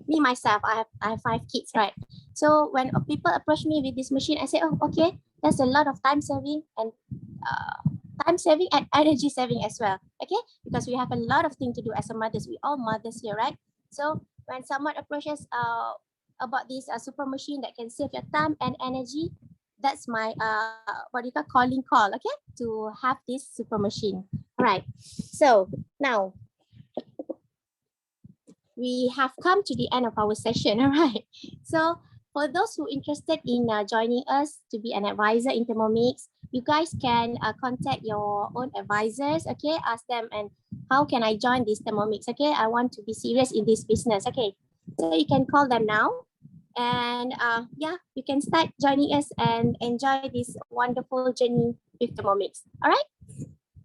me myself, I have 5 kids, right? So when people approach me with this machine, I say, oh, okay, there's a lot of time saving and energy saving as well. Okay, because we have a lot of things to do as a mothers. We all mothers here, right? So when someone approaches about this super machine that can save your time and energy, that's my what do you call, calling call, okay, to have this super machine. All right. So now we have come to the end of our session. All right. So for those who interested in joining us to be an advisor in Thermomix, you guys can contact your own advisors. Okay, ask them, and how can I join this Thermomix? Okay, I want to be serious in this business. Okay, so you can call them now, and yeah, you can start joining us and enjoy this wonderful journey with Thermomix. All right.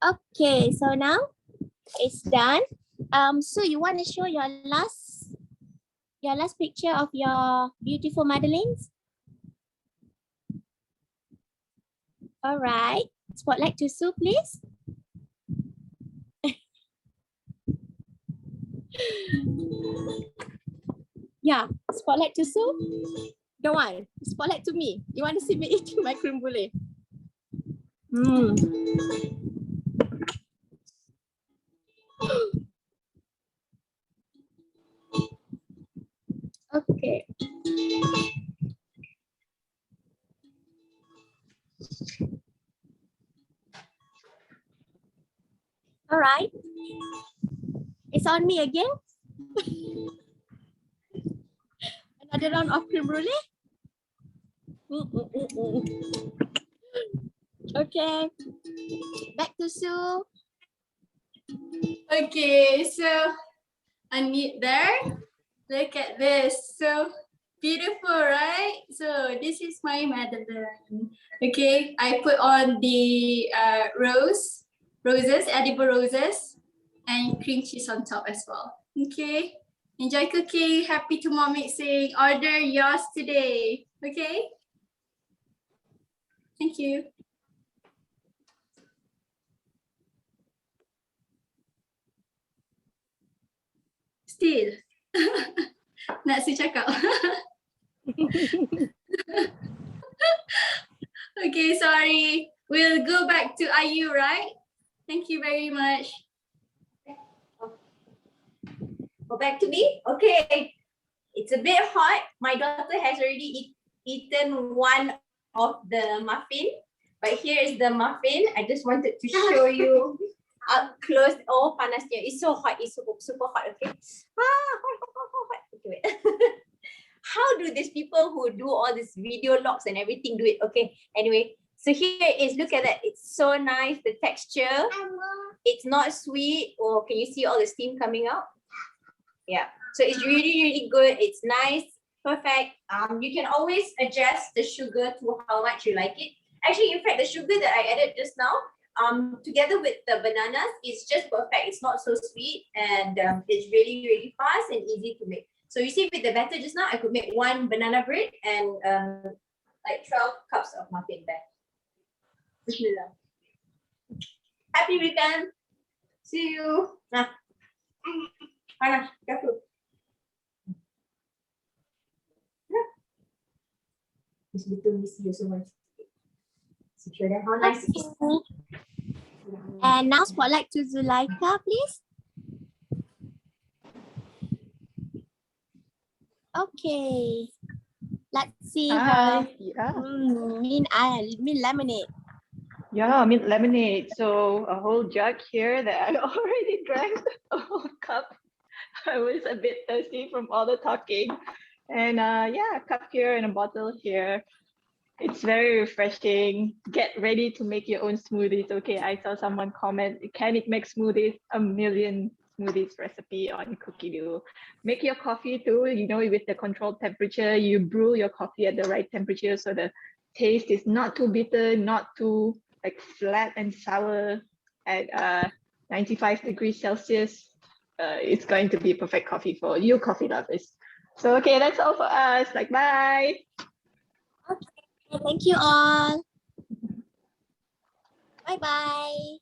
Okay, so now it's done. So you want to show your last picture of your beautiful Madeleines? All right. Spotlight to Sue, please. Yeah, spotlight to Sue. Don't want. Spotlight to me. You want to see me eating my creme brulee? Okay. All right. It's on me again. Another round of creme brulee. Okay. Back to Sue. Okay, so unmute there. Look at this. So beautiful, right? So this is my Madeleine. Okay, I put on the roses, edible roses, and cream cheese on top as well. Okay, enjoy cooking. Happy Thermomixing. Order yours today. Okay. Thank you. Still. Nak si cakap. Okay, sorry. We'll go back to Ayu, right? Thank you very much. Go back to me. Okay. It's a bit hot. My daughter has already eaten one of the muffin, but here is the muffin. I just wanted to show you up close. Oh, panasnya. It's so hot. It's super hot. Okay. Hot. Okay, wait. How do these people who do all these video logs and everything do it? Okay. Anyway, so here it is. Look at that. It's so nice. The texture. It's not sweet. Oh, can you see all the steam coming out? Yeah. So it's really good. It's nice. Perfect. You can always adjust the sugar to how much you like it. Actually, in fact, the sugar that I added just now, together with the bananas, is just perfect. It's not so sweet, and it's really fast and easy to make. So you see, with the batter just now, I could make one banana bread and like 12 cups of muffin there. Bismillah. Happy weekend. See you. Nah. Anna, careful. This little missy also wants to show them how nice it is. And now spotlight to Zulaika, please. Okay. Let's see her. Hi. Yeah. Mint lemonade. Yeah, mint lemonade. So a whole jug here that I already drank a whole cup. I was a bit thirsty from all the talking. And yeah, a cup here and a bottle here. It's very refreshing. Get ready to make your own smoothies. Okay, I saw someone comment, can it make smoothies? A million smoothies recipe on Cookie-Doo. Make your coffee too, you know, with the controlled temperature. You brew your coffee at the right temperature so the taste is not too bitter, not too like flat and sour at 95 degrees Celsius. It's going to be perfect coffee for you coffee lovers. So okay, that's all for us. Like, bye. Thank you all. Bye-bye.